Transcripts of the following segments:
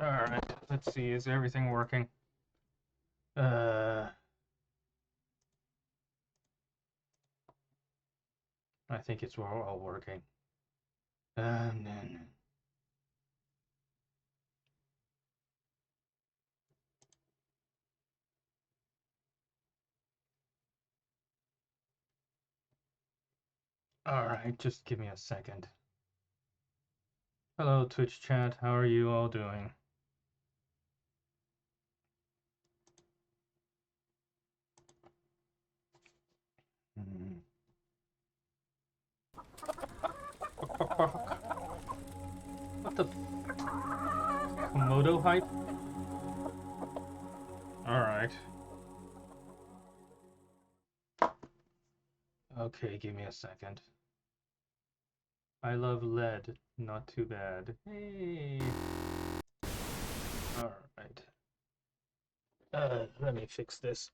Alright, let's see, is everything working? I think it's all working. No. Alright, just give me a second. Hello, Twitch chat. How are you all doing? What the? Komodo hype? Alright. Okay, give me a second. I love lead. Not too bad. Hey. Alright. Let me fix this.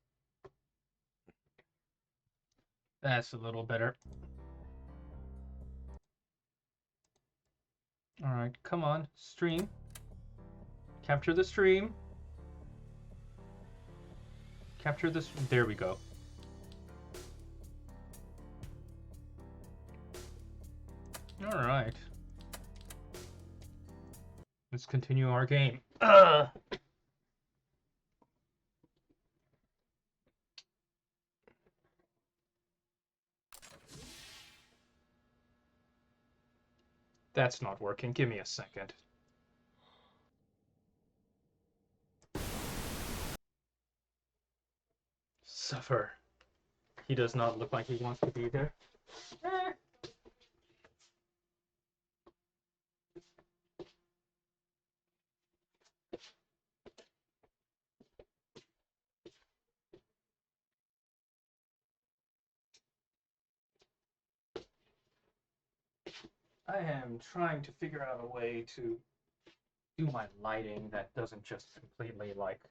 That's a little better. Alright, come on. Stream. Capture the stream. Capture this. There we go. Alright. Let's continue our game. That's not working. Give me a second. Suffer. He does not look like he wants to be there. I am trying to figure out a way to do my lighting that doesn't just completely, like,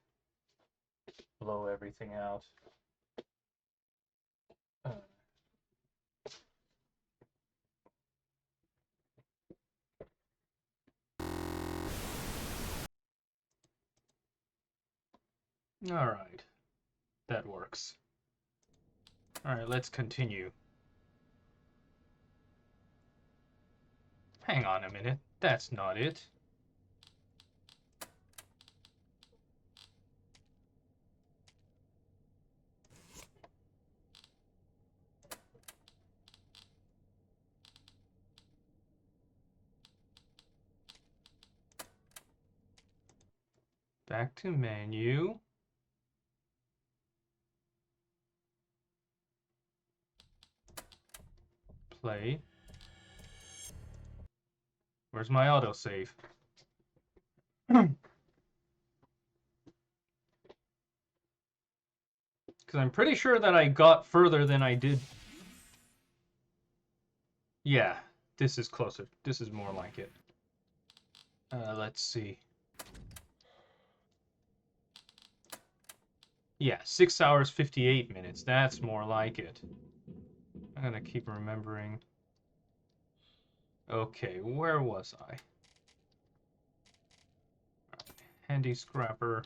blow everything out. Alright. That works. Alright, let's continue. Hang on a minute. That's not it. Back to menu. Play. Where's my autosave? Because I'm pretty sure that I got further than I did. Yeah, this is closer. This is more like it. Let's see. Yeah, 6 hours, 58 minutes. That's more like it. I'm gonna keep remembering. Okay, where was I? Handy scrapper.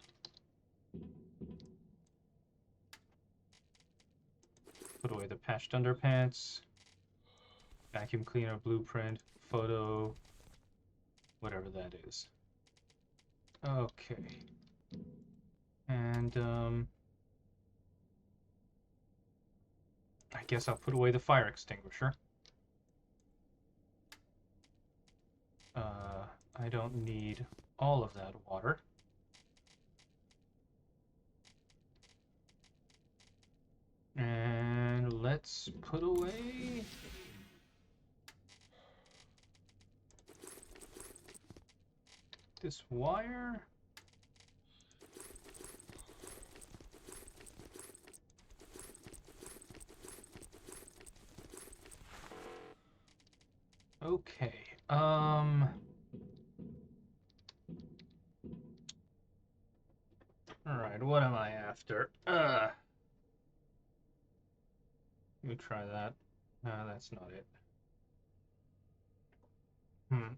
Put away the patched underpants. Vacuum cleaner, blueprint, photo, whatever that is. Okay. And, I guess I'll put away the fire extinguisher. I don't need all of that water. And let's put away... this wire. Okay. All right. What am I after? Let me try that. No, that's not it. Hmm.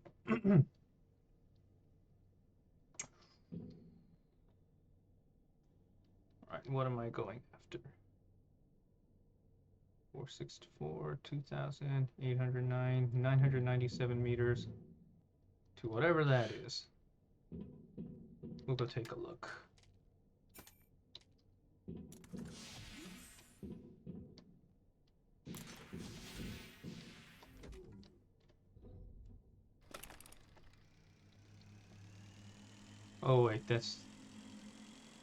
All right. What am I going after? 464, 2,809, 997 meters to whatever that is. We'll go take a look. Oh wait, that's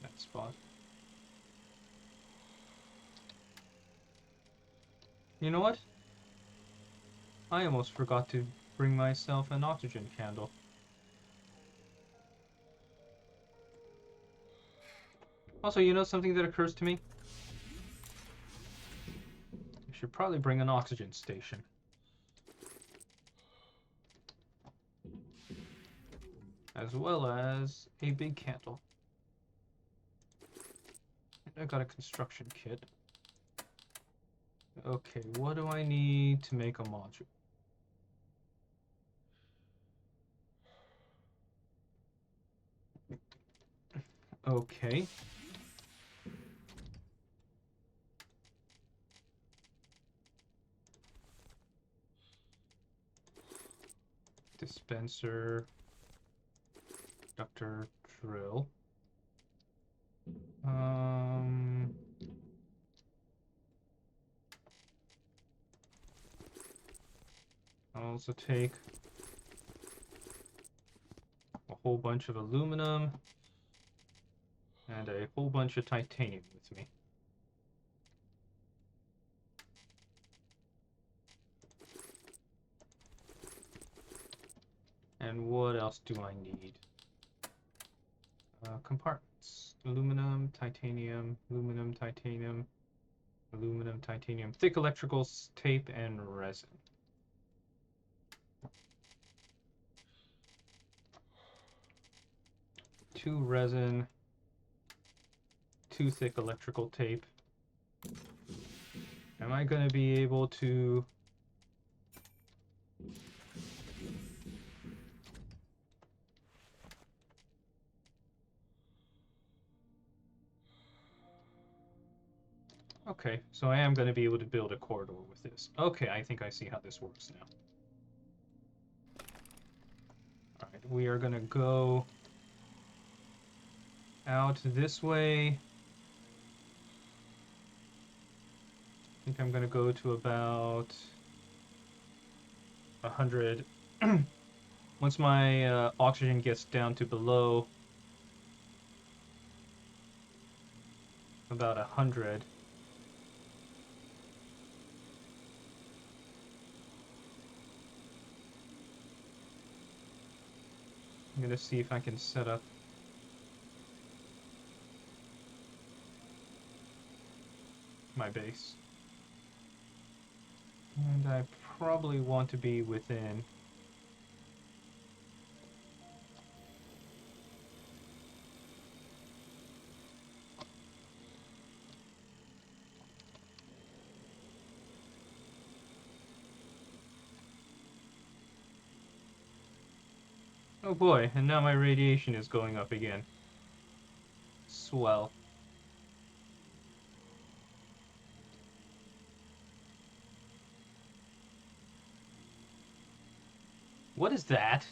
that spot. You know what? I almost forgot to bring myself an oxygen candle. Also, you know something that occurs to me? I should probably bring an oxygen station. As well as a big candle. I got a construction kit. Okay, what do I need to make a module? Okay. Dispenser. Conductor drill. I'll also take a whole bunch of aluminum and a whole bunch of titanium with me. And what else do I need? Compartments. Aluminum, titanium, aluminum, titanium, aluminum, titanium. Thick electrical tape and resin. Two resin, two thick electrical tape. Am I going to be able to... Okay, so I am going to be able to build a corridor with this. Okay, I think I see how this works now. Alright, we are going to go out this way. I think I'm going to go to about 100. Once my oxygen gets down to below about 100, I'm going to see if I can set up my base. And I probably want to be within oh boy, and now my radiation is going up again. Swell. What is that?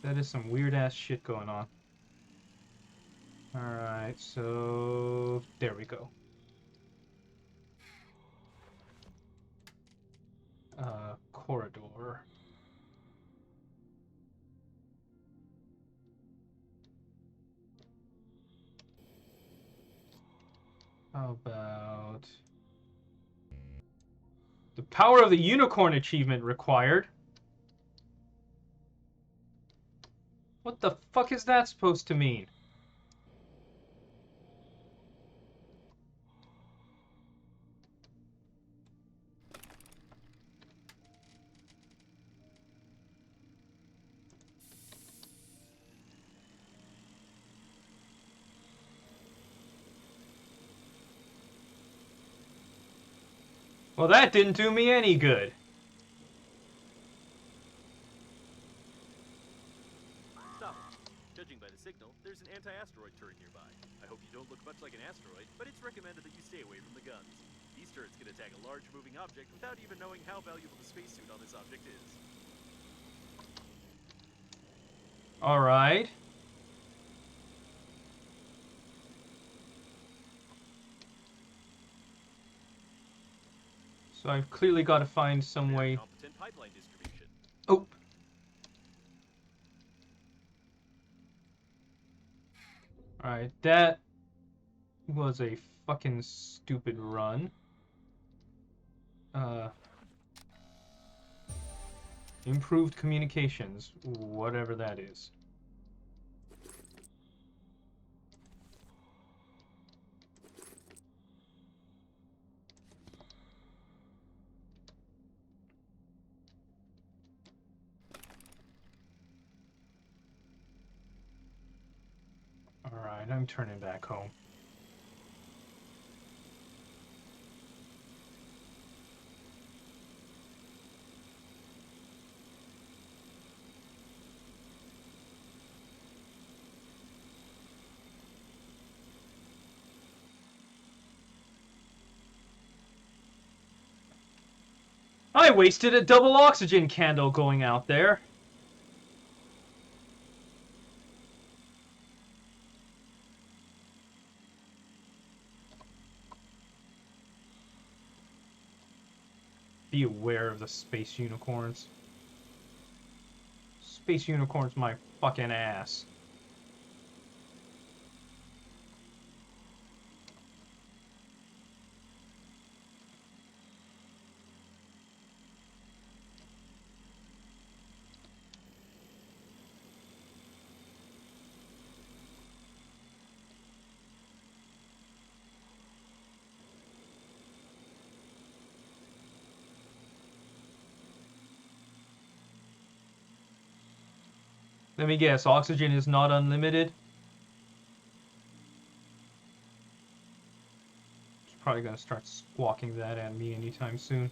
That is some weird ass shit going on. Alright, so there we go. Corridor. How about the power of the unicorn achievement required? What the fuck is that supposed to mean? Well, that didn't do me any good. Stop. Judging by the signal, there's an anti-asteroid turret nearby. I hope you don't look much like an asteroid, but it's recommended that you stay away from the guns. These turrets can attack a large moving object without even knowing how valuable the spacesuit on this object is. Alright. So I've clearly got to find some way... Competent pipeline distribution. Oh! Alright, that was a fucking stupid run. Improved communications, whatever that is. Alright, I'm turning back home. I wasted a double oxygen candle going out there. Be aware of the space unicorns. Space unicorns my fucking ass. Let me guess, oxygen is not unlimited? It's probably gonna start squawking that at me anytime soon.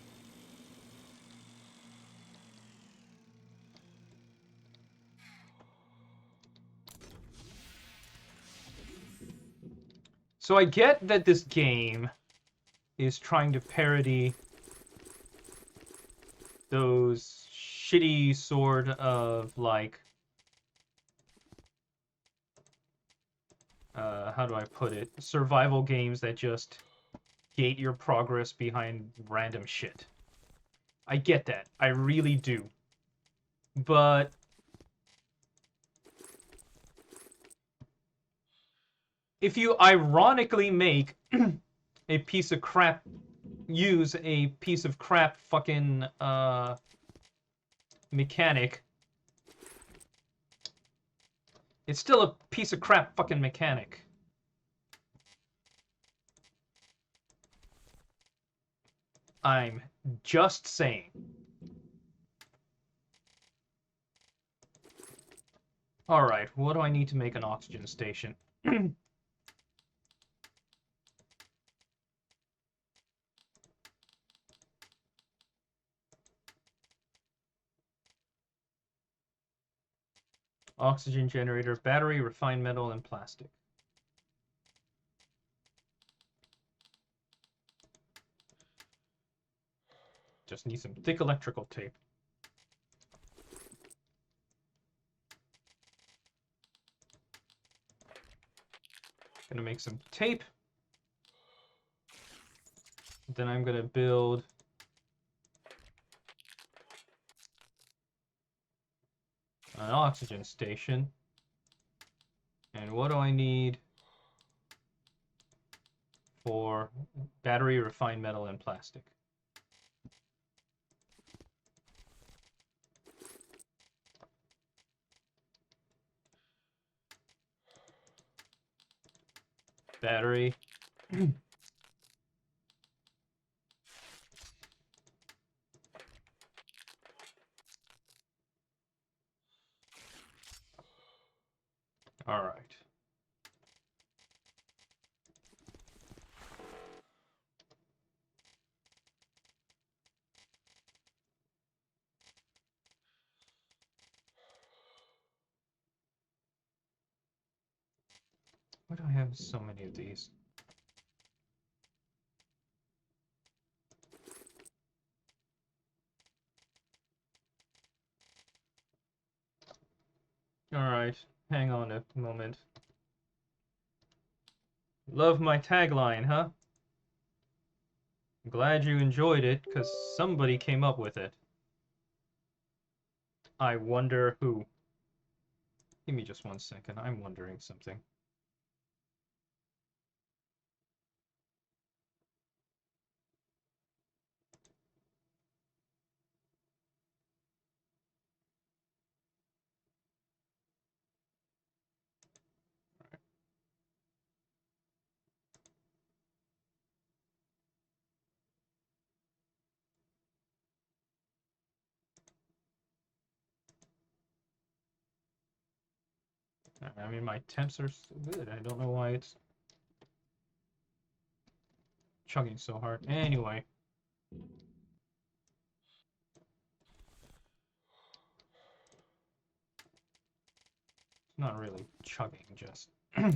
So I get that this game is trying to parody those shitty sort of, like, how do I put it? Survival games that just gate your progress behind random shit. I get that. I really do. But if you ironically make a piece of crap, use a piece of crap fucking mechanic, it's still a piece of crap fucking mechanic. I'm just saying. Alright, what do I need to make an oxygen station? Oxygen generator, battery, refined metal, and plastic. Just need some thick electrical tape. Gonna make some tape. Then I'm gonna build an oxygen station. And what do I need for battery, refined metal, and plastic? Battery. All right. Why do I have so many of these? Alright, hang on a moment. Love my tagline, huh? I'm glad you enjoyed it, because somebody came up with it. I wonder who. Give me just 1 second, I'm wondering something. I mean, my temps are still good. I don't know why it's chugging so hard. Anyway. It's not really chugging, just... Alright.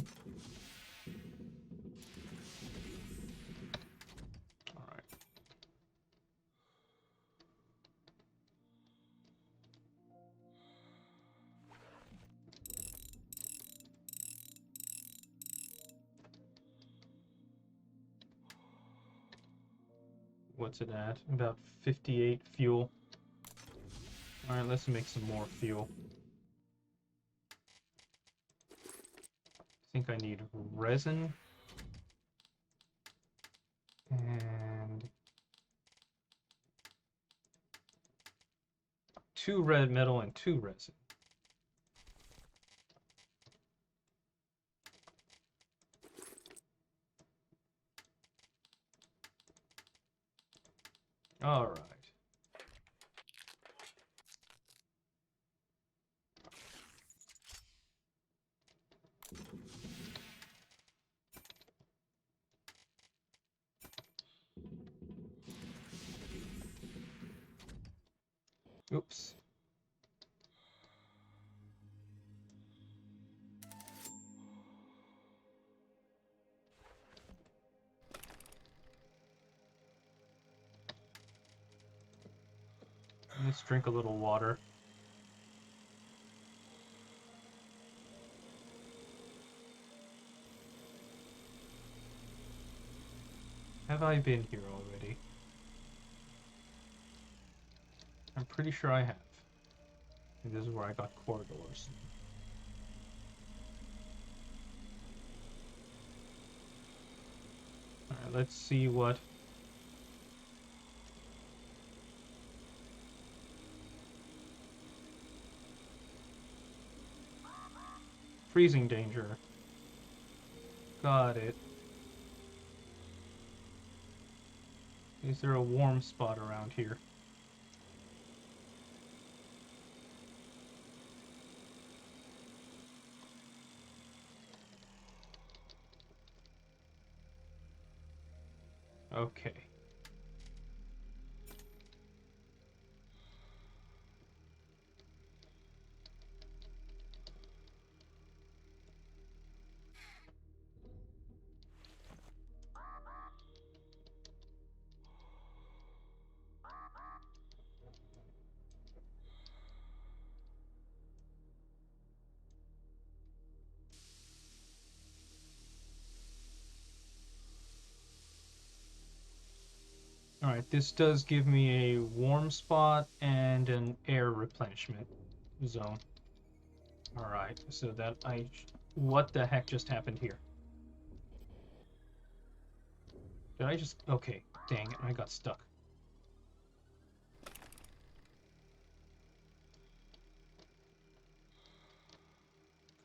What's it at? About 58 fuel. Alright, let's make some more fuel. I think I need resin. And 2 red metal and 2 resin. Alright. Oops. Let's drink a little water. Have I been here already? I'm pretty sure I have. And this is where I got corridors. Alright, let's see what... Freezing danger. Got it. Is there a warm spot around here? Okay. Alright, this does give me a warm spot and an air replenishment zone. Alright, so that I... What the heck just happened here? Did I just... Okay, dang it, I got stuck.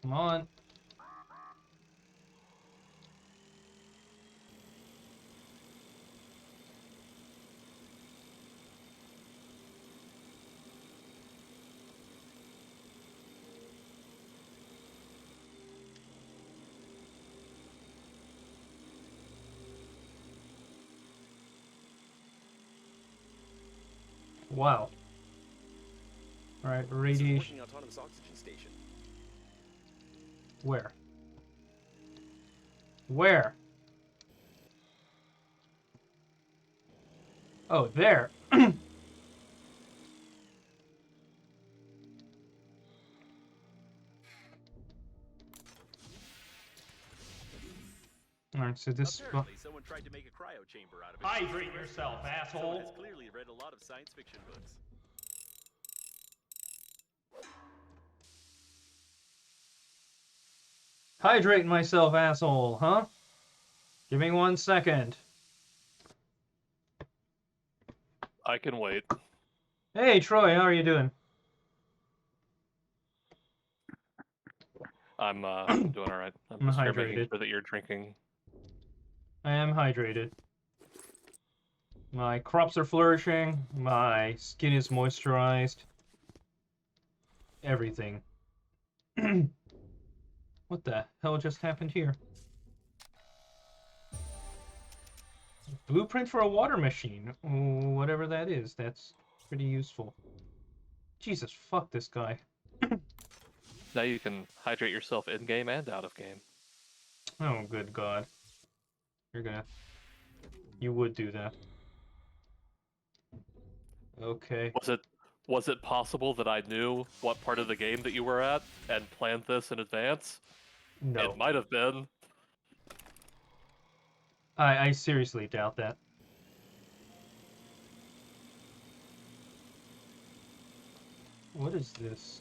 Come on. Wow. Alright, This is a radiation. working autonomous oxygen station. Where? Where? Oh, there. Alright, so this... Apparently, someone tried to make a cryo chamber out of it. Hydrate yourself, asshole. Someone has clearly read a lot of science fiction books. Hydrate myself, asshole, huh? Give me 1 second. I can wait. Hey, Troy, how are you doing? I'm doing all right. I'm I'm just here making hydrated. sure that you're drinking. I am hydrated. My crops are flourishing. My skin is moisturized. Everything. What the hell just happened here? Blueprint for a water machine. Whatever that is, that's pretty useful. Jesus, fuck this guy. Now you can hydrate yourself in game and out of game. Oh, good God. You would do that. Okay. Was it possible that I knew what part of the game that you were at and planned this in advance? No. It might have been. I seriously doubt that. What is this?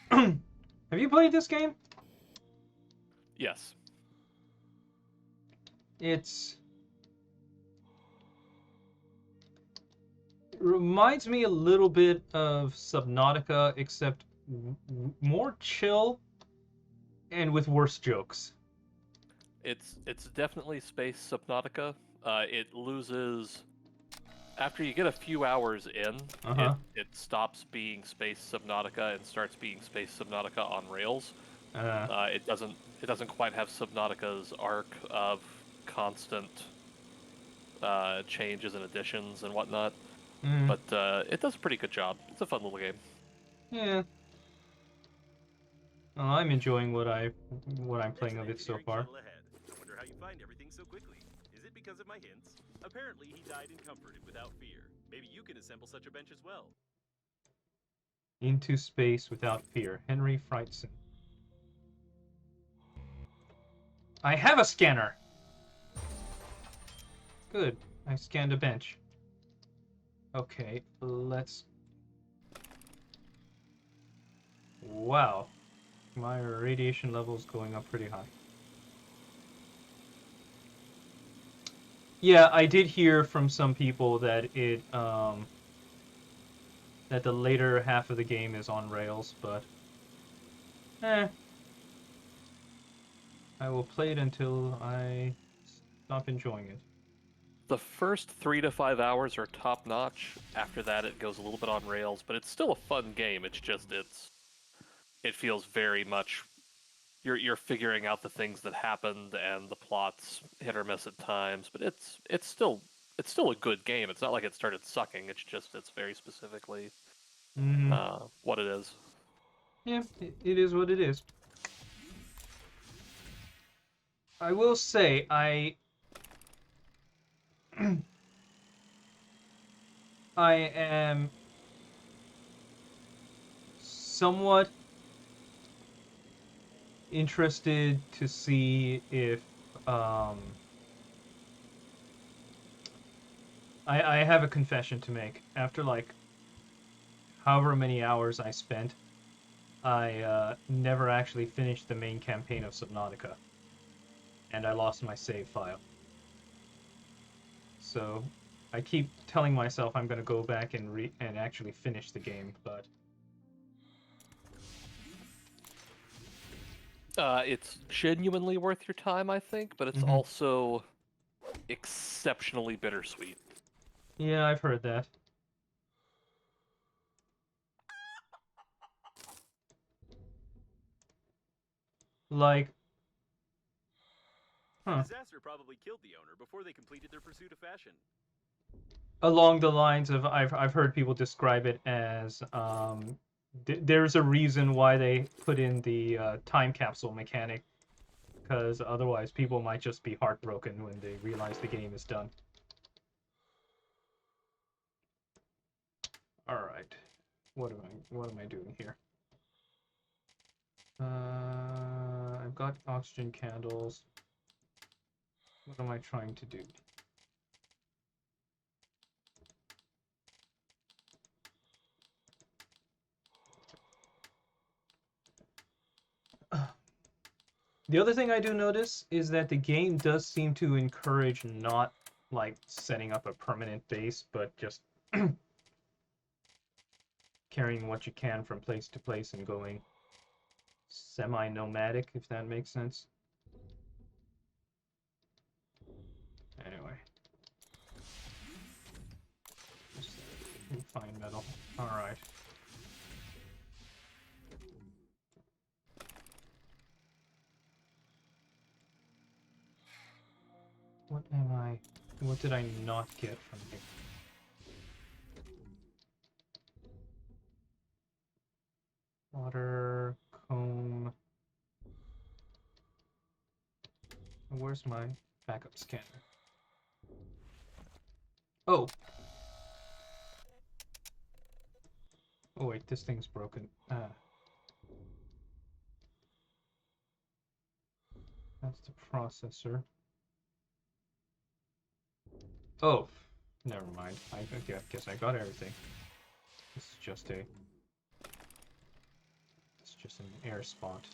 Have you played this game? Yes. It reminds me a little bit of Subnautica, except more chill and with worse jokes. It's definitely space Subnautica. It loses after you get a few hours in. It stops being space Subnautica and starts being space Subnautica on rails. It doesn't quite have Subnautica's arc of constant changes and additions and whatnot. But it does a pretty good job. It's a fun little game. Yeah. Well, I'm enjoying what I'm playing of it so far. I wonder how you find everything so quickly. Is it because of my hints? Apparently, he died and comforted without fear. Maybe you can assemble such a bench as well. Into space without fear. Henry Frightson. I have a scanner! Good. I scanned a bench. Okay, let's... Wow. My radiation level's going up pretty high. Yeah, I did hear from some people that that the later half of the game is on rails, but I will play it until I stop enjoying it. The first 3 to 5 hours are top notch. After that, it goes a little bit on rails, but it's still a fun game. It's just it feels very much you're figuring out the things that happened and the plot's hit or miss at times. But it's still a good game. It's not like it started sucking. It's very specifically what it is. Yeah, it is what it is. I will say, I am somewhat interested to see if I have a confession to make. After like however many hours I spent, I never actually finished the main campaign of Subnautica, and I lost my save file. So I keep telling myself I'm gonna go back and actually finish the game, but it's genuinely worth your time, I think, but it's also exceptionally bittersweet. yeah, I've heard that. Like, Huh. Disaster probably killed the owner before they completed their pursuit of fashion. Along the lines of I've heard people describe it as there's a reason why they put in the time capsule mechanic, because otherwise people might just be heartbroken when they realize the game is done. All right, what am I doing here? I've got oxygen candles. What am I trying to do? The other thing I do notice is that the game does seem to encourage not like setting up a permanent base, but just carrying what you can from place to place and going semi-nomadic, if that makes sense. Anyway. Fine metal. Alright. What did I not get from here? Water, comb. Where's my backup scanner? Oh! Oh wait, this thing's broken. That's the processor. Oh, never mind. I guess I got everything. It's just an air spot.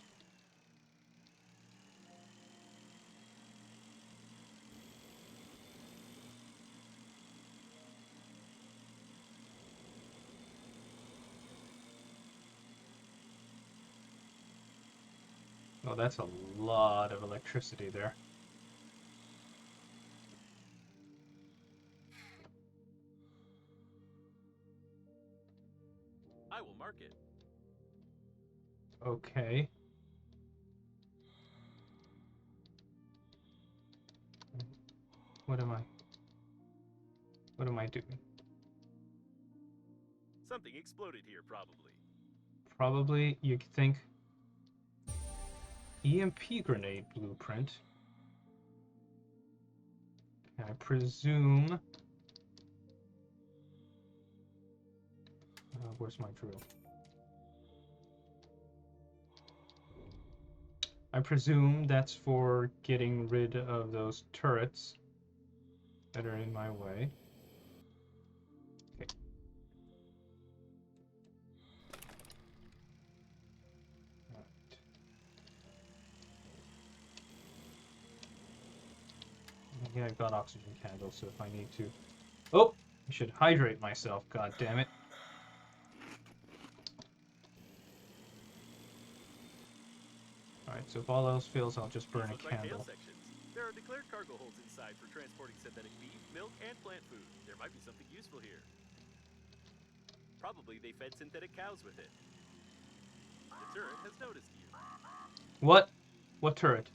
Oh, that's a lot of electricity there. I will mark it. Okay. What am I doing? Something exploded here, probably. Probably, you think, EMP grenade blueprint. I presume... where's my drill? I presume that's for getting rid of those turrets that are in my way. Okay. Right. Yeah, I've got oxygen candles, so if I need to... Oh! I should hydrate myself, god damn it. Alright, so if all else fails, I'll just burn a candle. Like sections. There are declared cargo holds inside for transporting synthetic beef, milk, and plant food. There might be something useful here. Probably they fed synthetic cows with it. The turret has noticed you. What? What turret?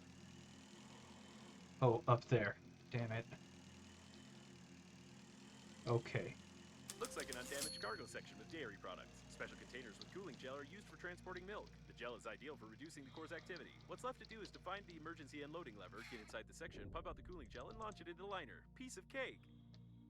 Oh, up there. Damn it. Okay. Looks like an undamaged cargo section with dairy products. Special containers with cooling gel are used for transporting milk. The gel is ideal for reducing the core's activity. What's left to do is to find the emergency unloading lever, get inside the section, pump out the cooling gel, and launch it into the liner. Piece of cake!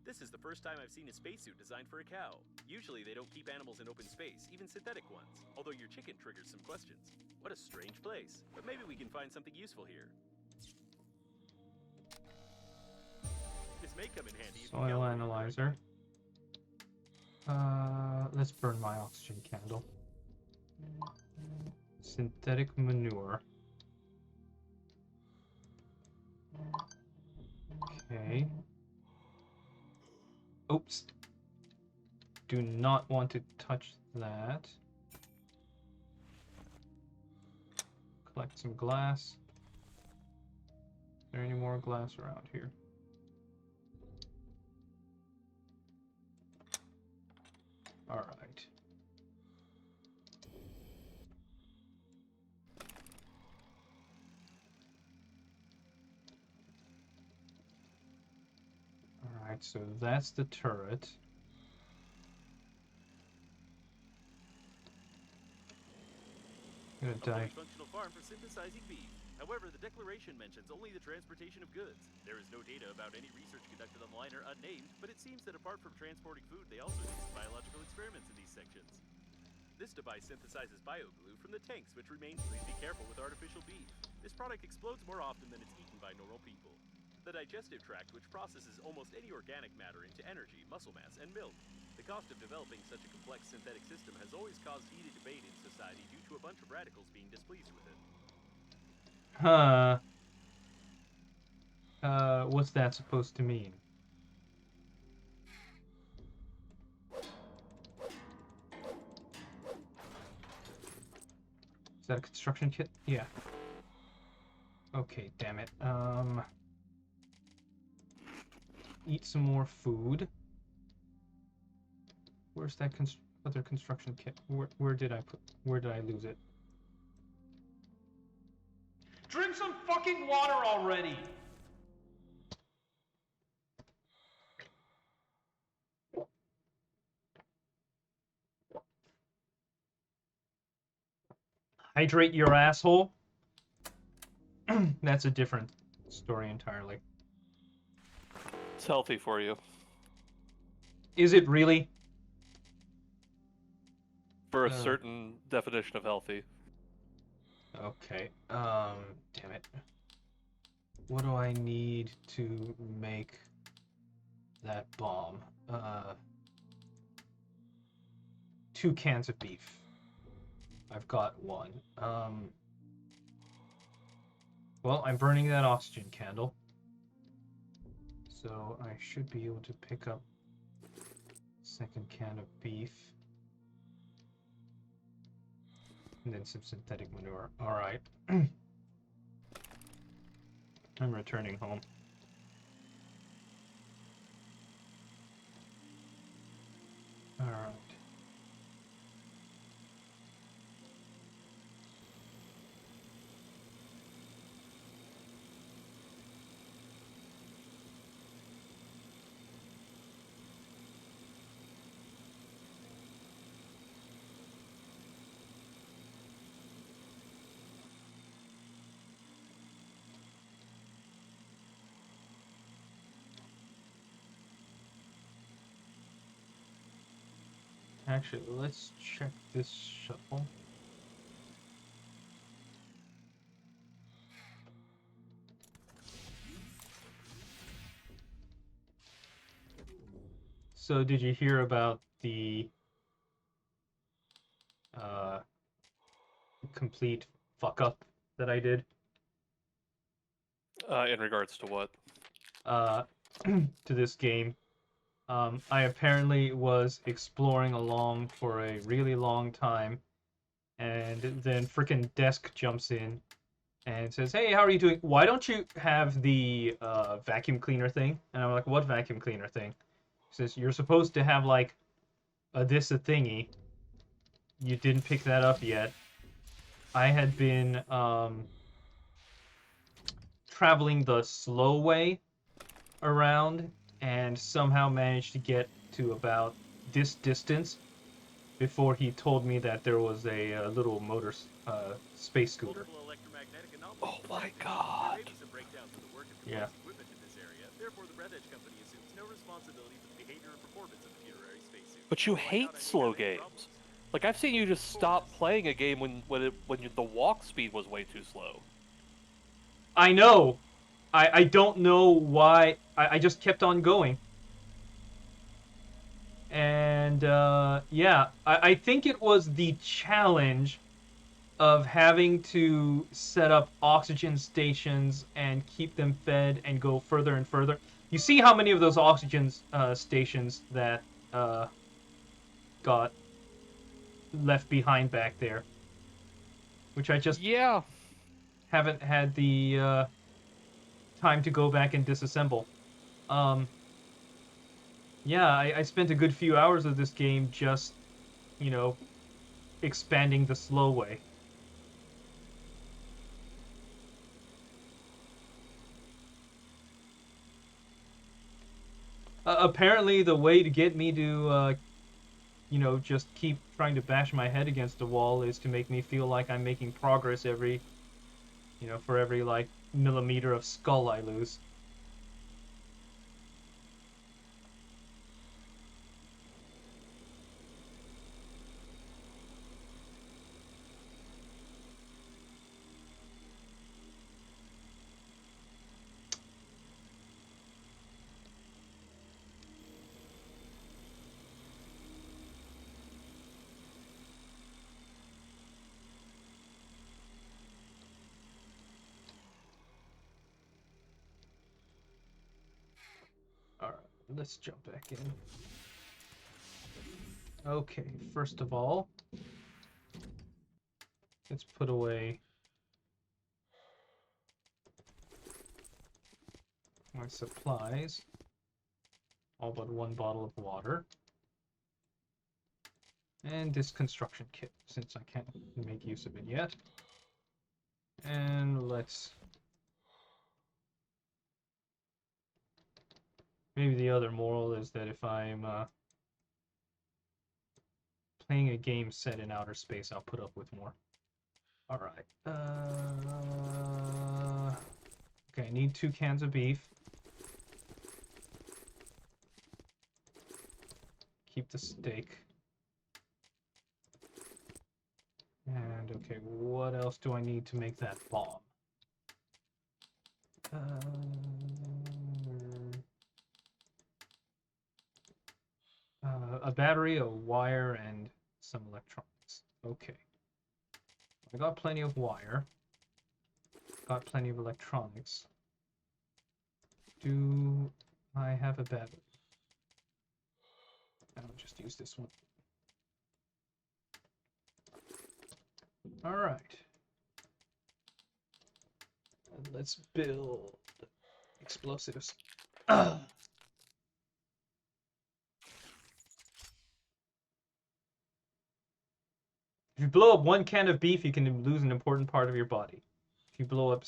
This is the first time I've seen a spacesuit designed for a cow. Usually they don't keep animals in open space, even synthetic ones. Although your chicken triggers some questions. What a strange place. But maybe we can find something useful here. This may come in handy if you Soil calibrate analyzer. Let's burn my oxygen candle. Synthetic manure. Okay. Oops. Do not want to touch that. Collect some glass. Is there any more glass around here? All right. Alright, so that's the turret. I'm gonna A fully dive. functional farm for synthesizing beef. However, the declaration mentions only the transportation of goods. There is no data about any research conducted on the line or unnamed, but it seems that apart from transporting food, they also use biological experiments in these sections. This device synthesizes bioglue from the tanks, which remain. Please be careful with artificial beef. This product explodes more often than it's eaten by normal people. The digestive tract, which processes almost any organic matter into energy, muscle mass, and milk. The cost of developing such a complex synthetic system has always caused heated debate in society due to a bunch of radicals being displeased with it. Huh. What's that supposed to mean? Is that a construction kit? Yeah. Okay, damn it. Eat some more food. Where's that other construction kit? Where did I lose it? Drink some fucking water already! Hydrate your asshole? That's a different story entirely. It's healthy for you. Is it really? For a certain definition of healthy. Okay. Damn it. What do I need to make that bomb? 2 cans of beef. I've got 1. Well, I'm burning that oxygen candle. So I should be able to pick up 2nd can of beef. And then some synthetic manure. Alright. I'm returning home. Alright. Actually, let's check this shuttle. So, did you hear about the complete fuck up that I did? In regards to what? To this game. I apparently was exploring along for a really long time, and then frickin' Desk jumps in and says, "Hey, how are you doing? Why don't you have the vacuum cleaner thing?" And I'm like, "What vacuum cleaner thing?" He says, "You're supposed to have like a thingy. You didn't pick that up yet." I had been traveling the slow way around and somehow managed to get to about this distance before he told me that there was a little motor space scooter. Oh my god. Yeah. Equipment in this area. Therefore, the Breathedge company assumes no responsibility for the behavior and performance of the funerary spacesuit. But you hate slow games. Like, I've seen you just stop playing a game when the walk speed was way too slow. I know. I don't know why. I just kept on going. And yeah, I think it was the challenge of having to set up oxygen stations and keep them fed and go further and further. You see how many of those oxygen stations that got left behind back there, which I just haven't had the time to go back and disassemble. Yeah, I spent a good few hours of this game just, you know, expanding the slow way. Apparently, the way to get me to, just keep trying to bash my head against the wall is to make me feel like I'm making progress for every, like, millimeter of skull I lose. Alright, let's jump back in. Okay, first of all, let's put away my supplies. All but one bottle of water. And this construction kit, since I can't make use of it yet. And let's... Maybe the other moral is that if I'm playing a game set in outer space, I'll put up with more. Alright. Okay, I need 2 cans of beef. Keep the steak. And, okay, what else do I need to make that bomb? A battery, a wire, and some electronics. Okay. I got plenty of wire. Got plenty of electronics. Do I have a battery? I'll just use this one. Alright. Let's build explosives. If you blow up 1 can of beef, you can lose an important part of your body. If you blow up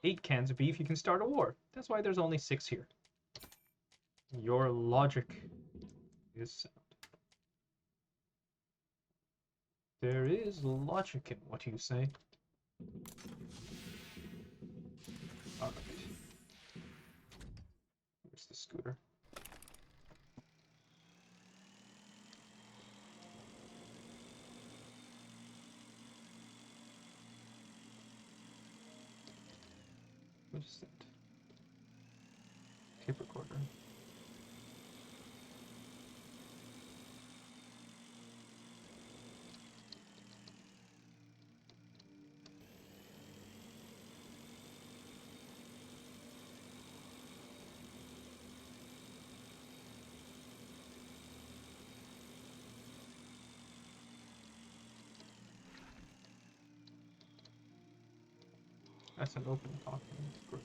8 cans of beef, you can start a war. That's why there's only 6 here. Your logic is sound. There is logic in what you say. Alright. Where's the scooter? What is that? Tape recorder. That's an open document. Great.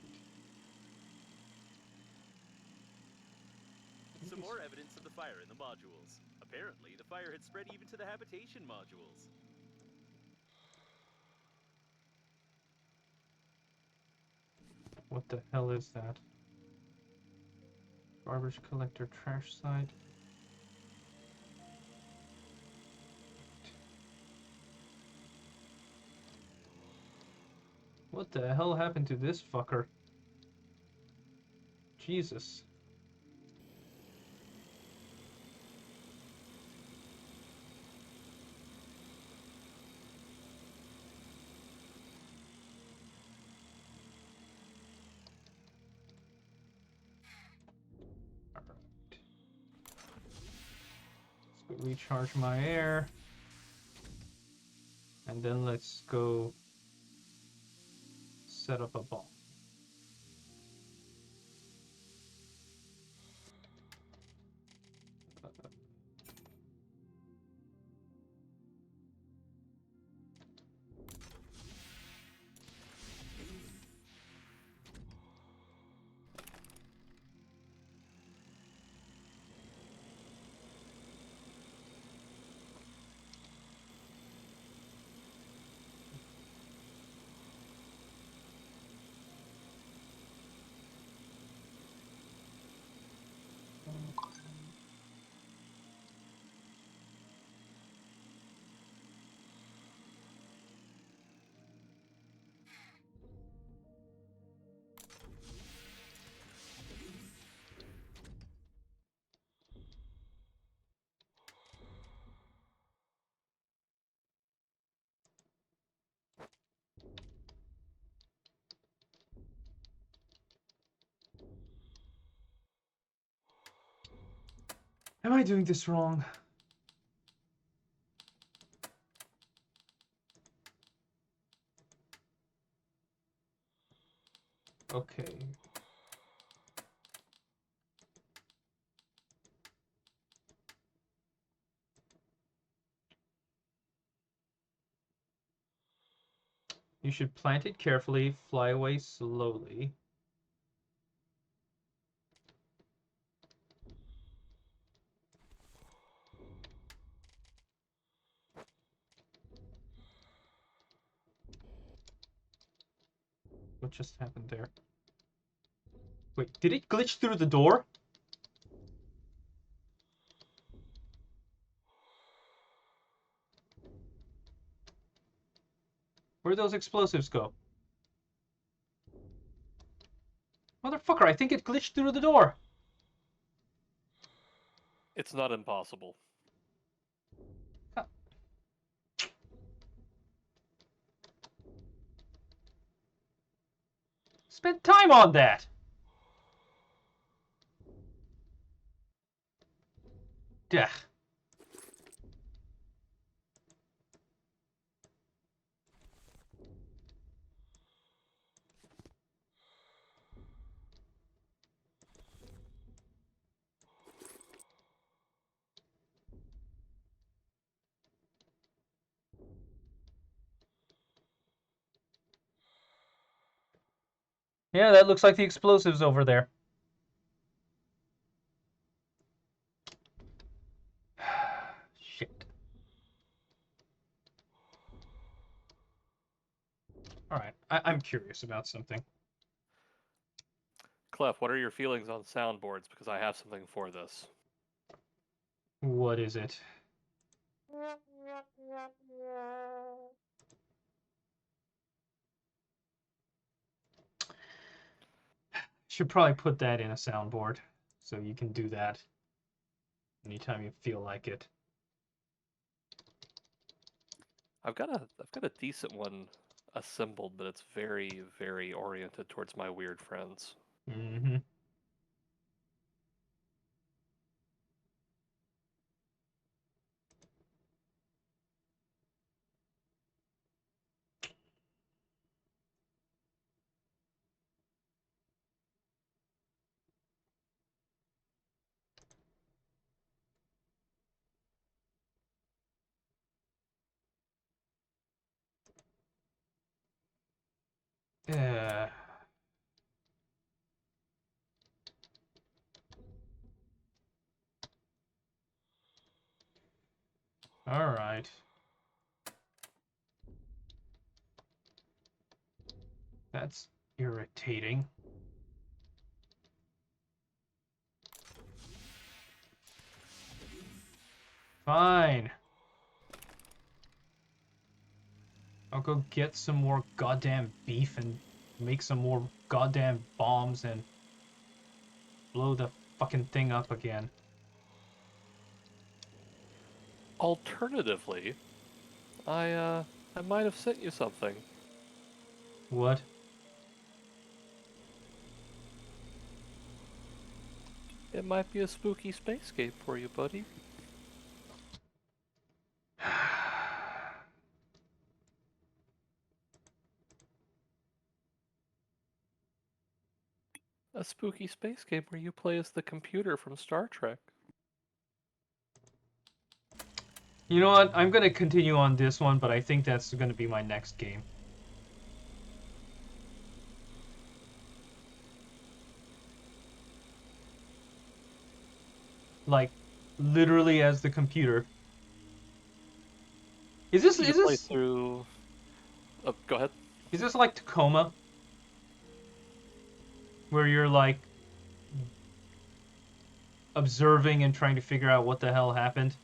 Some more evidence of the fire in the modules. Apparently, the fire had spread even to the habitation modules. What the hell is that? Garbage collector, trash site. What the hell happened to this fucker? Jesus. Alright. Let's go recharge my air. And then let's go set up a bomb. Am I doing this wrong? Okay. You should plant it carefully, fly away slowly. What just happened there? Wait, did it glitch through the door? Where'd those explosives go? Motherfucker, I think it glitched through the door. It's not impossible. Spent time on that. Duh. Yeah, that looks like the explosives over there. Shit. Alright, I'm curious about something. Clef, what are your feelings on soundboards? Because I have something for this. What is it? Should probably put that in a soundboard so you can do that anytime you feel like it. I've got a decent one assembled, but it's very, very oriented towards my weird friends. Mm-hmm. Yeah. All right. That's irritating. Fine. I'll go get some more goddamn beef and make some more goddamn bombs and blow the fucking thing up again. Alternatively, I might have sent you something. What? It might be a spooky spacescape for you, buddy. A spooky space game where you play as the computer from Star Trek. You know what? I'm gonna continue on this one, but I think that's gonna be my next game. Like, literally as the computer. Is this You play through. Oh, go ahead. is this like Tacoma? Where you're like observing and trying to figure out what the hell happened?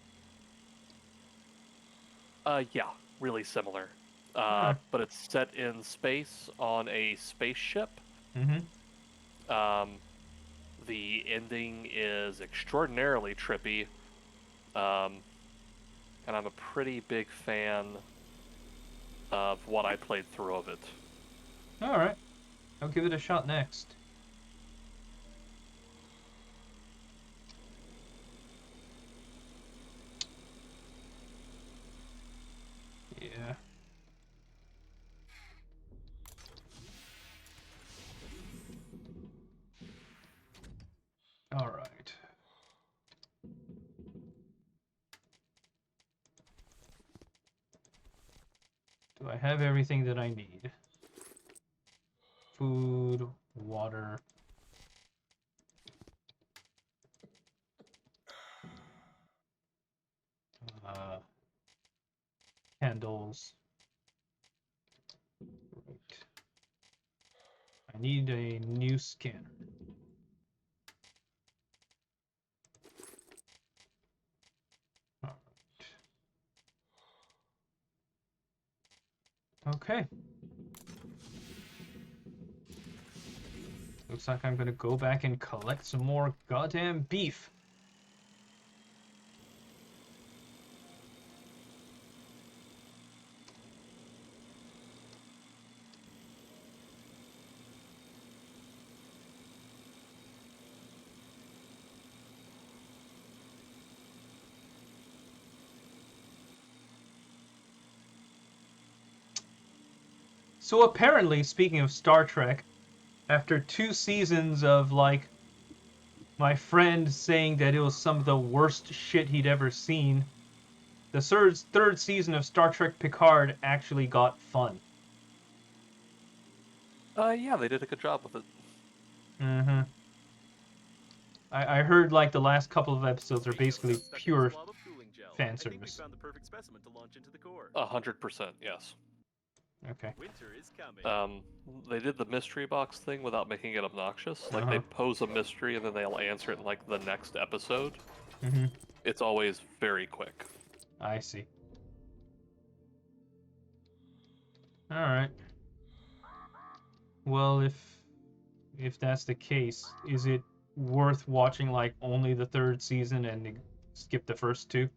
Yeah, really similar. Alright. But it's set in space on a spaceship. Mm-hmm. The ending is extraordinarily trippy. And I'm a pretty big fan of what I played through of it. Alright. I'll give it a shot next. Yeah. Alright. Do I have everything that I need? Food, water. Candles. Right. I need a new scanner. Alright. Okay. Looks like I'm gonna go back and collect some more goddamn beef. So apparently, speaking of Star Trek, after 2 seasons of like my friend saying that it was some of the worst shit he'd ever seen, the third season of Star Trek Picard actually got fun. Yeah, they did a good job with it. Mm-hmm. I heard like the last couple of episodes are basically pure fan I think we service. found the perfect specimen to launch into the core. 100%, yes. Okay. Winter is coming. They did the mystery box thing without making it obnoxious. Like, they pose a mystery and then they'll answer it in, like, the next episode. Mm-hmm. It's always very quick. I see. Alright. Well, if that's the case, is it worth watching like only the third season and skip the first two?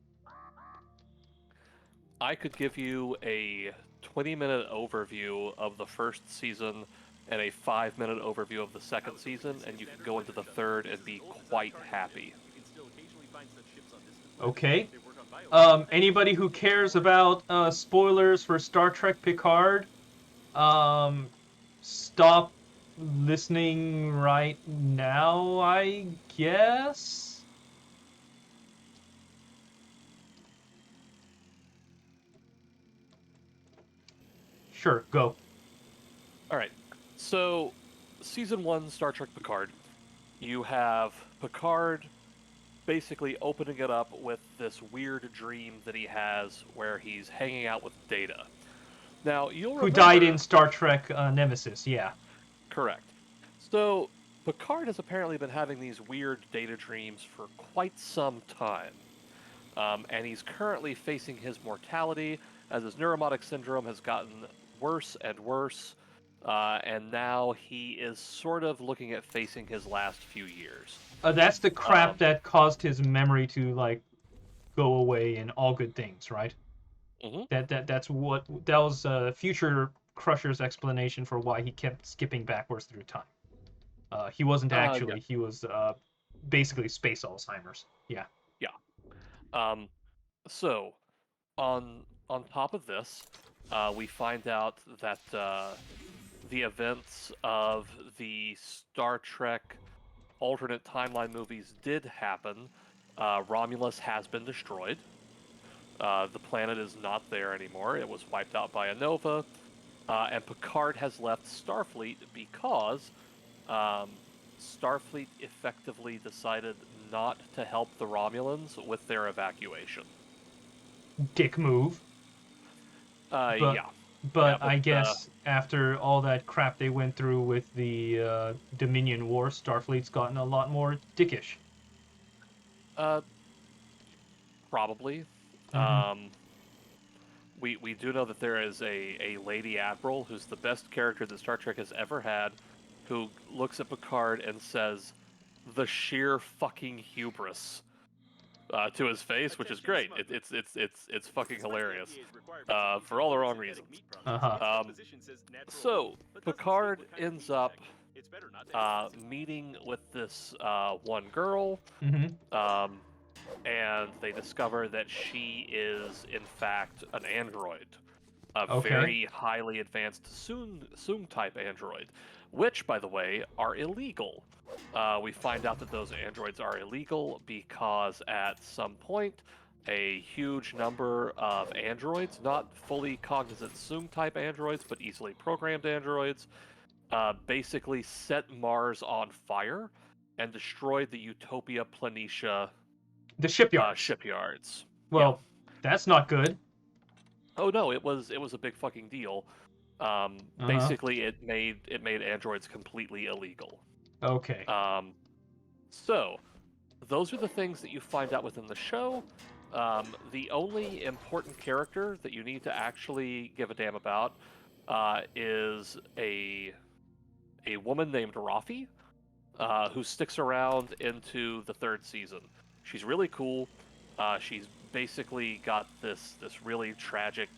I could give you a 20-minute overview of the first season and a 5-minute overview of the second season, and you can go into the third and be quite happy. Okay. Anybody who cares about spoilers for Star Trek Picard, stop listening right now, I guess? Sure, go. Alright, so season 1 Star Trek Picard, you have Picard basically opening it up with this weird dream that he has where he's hanging out with Data. Now, you'll remember... Who died in Star Trek Nemesis, yeah. Correct. So, Picard has apparently been having these weird Data dreams for quite some time. And he's currently facing his mortality as his neuromotic syndrome has gotten worse and worse. And now he is sort of looking at facing his last few years. That's the crap that caused his memory to like go away in All Good Things, right? Mm-hmm. That was Future Crusher's explanation for why he kept skipping backwards through time. He wasn't actually. Yeah. He was basically space Alzheimer's. Yeah. Yeah. So, on top of this, we find out that the events of the Star Trek alternate timeline movies did happen. Romulus has been destroyed. The planet is not there anymore. It was wiped out by a nova. And Picard has left Starfleet because Starfleet effectively decided not to help the Romulans with their evacuation. Dick move. Yeah. But Yeah, I guess after all that crap they went through with the Dominion War, Starfleet's gotten a lot more dickish. Uh, Probably. Mm-hmm. We do know that there is a Lady Admiral who's the best character that Star Trek has ever had, who looks at Picard and says, "The sheer fucking hubris," to his face, which is Attention great. smugglers. It's fucking Despite the hilarious, FDA's requirements on for all the using wrong synthetic reasons. meat products, Uh-huh. its Um, composition says natural so meat, but doesn't state Picard what kind of ends meat up exactly. It's better not to analyze it. meeting with this one girl, Mm-hmm. um, and they discover that she is in fact an android, a Okay. very highly advanced Soong type android, which, by the way, are illegal. We find out that those androids are illegal because at some point, a huge number of androids, not fully cognizant Soong type androids, but easily programmed androids, basically set Mars on fire and destroyed the Utopia Planitia The shipyards. shipyards. Yeah. Well, that's not good. Oh no, it was a big fucking deal. Uh-huh. Basically, it made androids completely illegal. Okay. Um, so those are the things that you find out within the show. The only important character that you need to actually give a damn about is a woman named Rafi, who sticks around into the third season. She's really cool. She's basically got this really tragic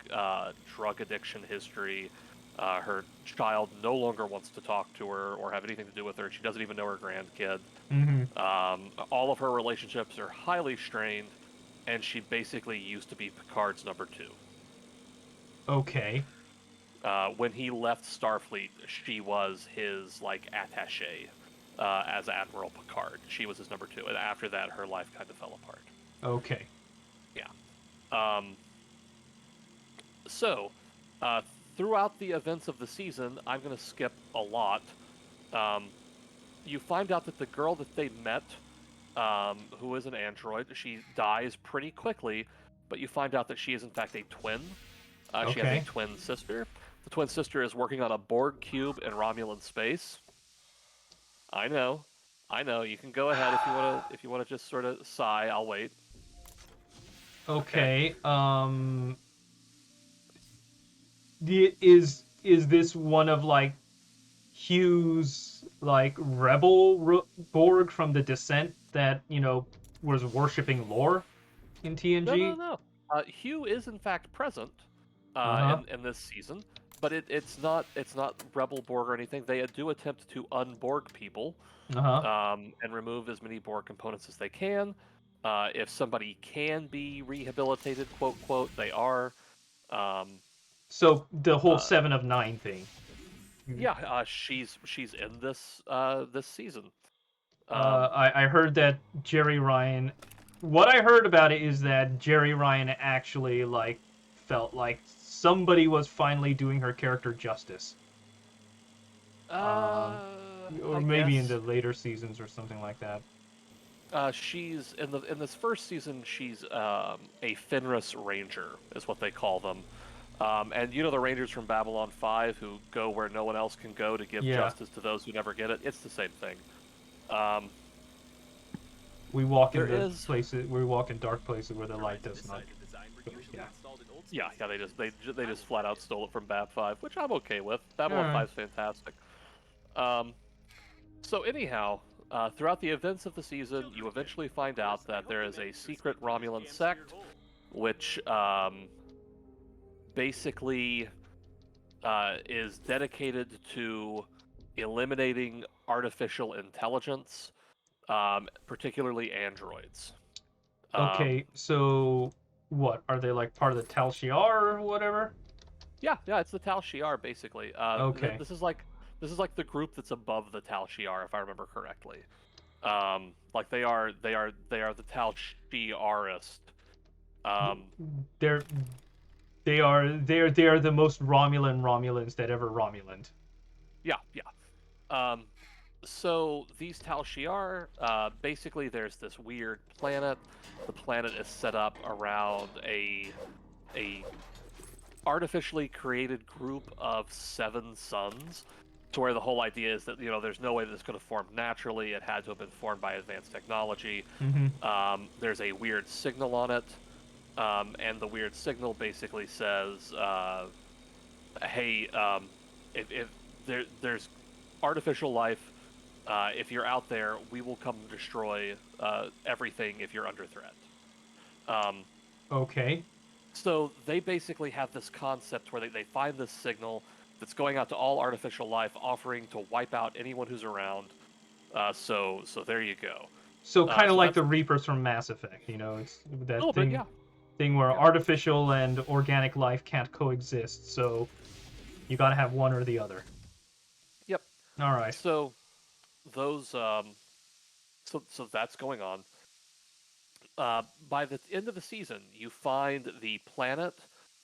drug addiction history. Her child no longer wants to talk to her or have anything to do with her. She doesn't even know her grandkid. Mm-hmm. All of her relationships are highly strained, and she basically used to be Picard's number two. Okay. When he left Starfleet, she was his like attaché as Admiral Picard. She was his number two, and after that, her life kind of fell apart. Okay. Yeah. Um, so, uh, throughout the events of the season, I'm going to skip a lot. Um, you find out that the girl that they met, who is an android, she dies pretty quickly, but you find out that she is in fact a twin. She has a Okay. twin sister. The twin sister is working on a Borg cube in Romulan space. I know, I know. You can go ahead if you want to just sort of sigh. I'll wait. Okay. Okay. Is this one of like Hugh's like Borg from the Descent that was worshiping Lore in No, no, TNG? no. Hugh is in fact present Uh huh. in this season, but it's not Rebel Borg or anything. They do attempt to unborg people, Uh huh. and remove as many Borg components as they can. If somebody can be rehabilitated, quote quote, they are. Um, So the whole uh, 7 of 9 thing. yeah, she's in this season. I heard that Jerry Ryan. What I heard about it is that Jerry Ryan actually like felt like somebody was finally doing her character justice. Um, or I maybe in guess the later seasons or something like that. she's in this first season. She's a Fenris Ranger, is what they call them. And you know the Rangers from Babylon 5 who go where no one else can go to give Yeah, justice to those who never get it? It's the same thing. Um, we walk in there the is, places. We walk in dark places where the light Horizon does not. decided design were go. usually Yeah. installed in old yeah, space yeah, stations. they just flat out stole it from Bab 5, which I'm okay with. Babylon Alright. 5 is fantastic. Um, so anyhow, throughout the events of the season, you eventually find out that there is a secret Romulan sect, which basically is dedicated to eliminating artificial intelligence, particularly androids. Um, Okay, so what are they like part of the Tal Shiar or whatever? yeah, yeah, it's the Tal Shiar basically. Okay. This is like the group that's above the Tal Shiar, if I remember correctly. Like they are the Tal Shiarist. Um, They're they are the most Romulans that ever Romulant. yeah, yeah. Um, so these Tal Shiar, basically, there's this weird planet. The planet is set up around a artificially created group of 7 suns, to where the whole idea is that there's no way this could have formed naturally. It had to have been formed by advanced technology. Mm-hmm. There's a weird signal on it, and the weird signal basically says, "Hey, if there's artificial life, if you're out there, we will come destroy everything if you're under threat." Um, Okay. so they basically have this concept where they find this signal that's going out to all artificial life, offering to wipe out anyone who's around. So there you go. So kind of So like that's the Reapers from Mass Effect, it's a that little bit, yeah. thing where Yeah. artificial and organic life can't coexist. So you got to have one or the other. Yep. All right. So those so that's going on. By the end of the season, you find the planet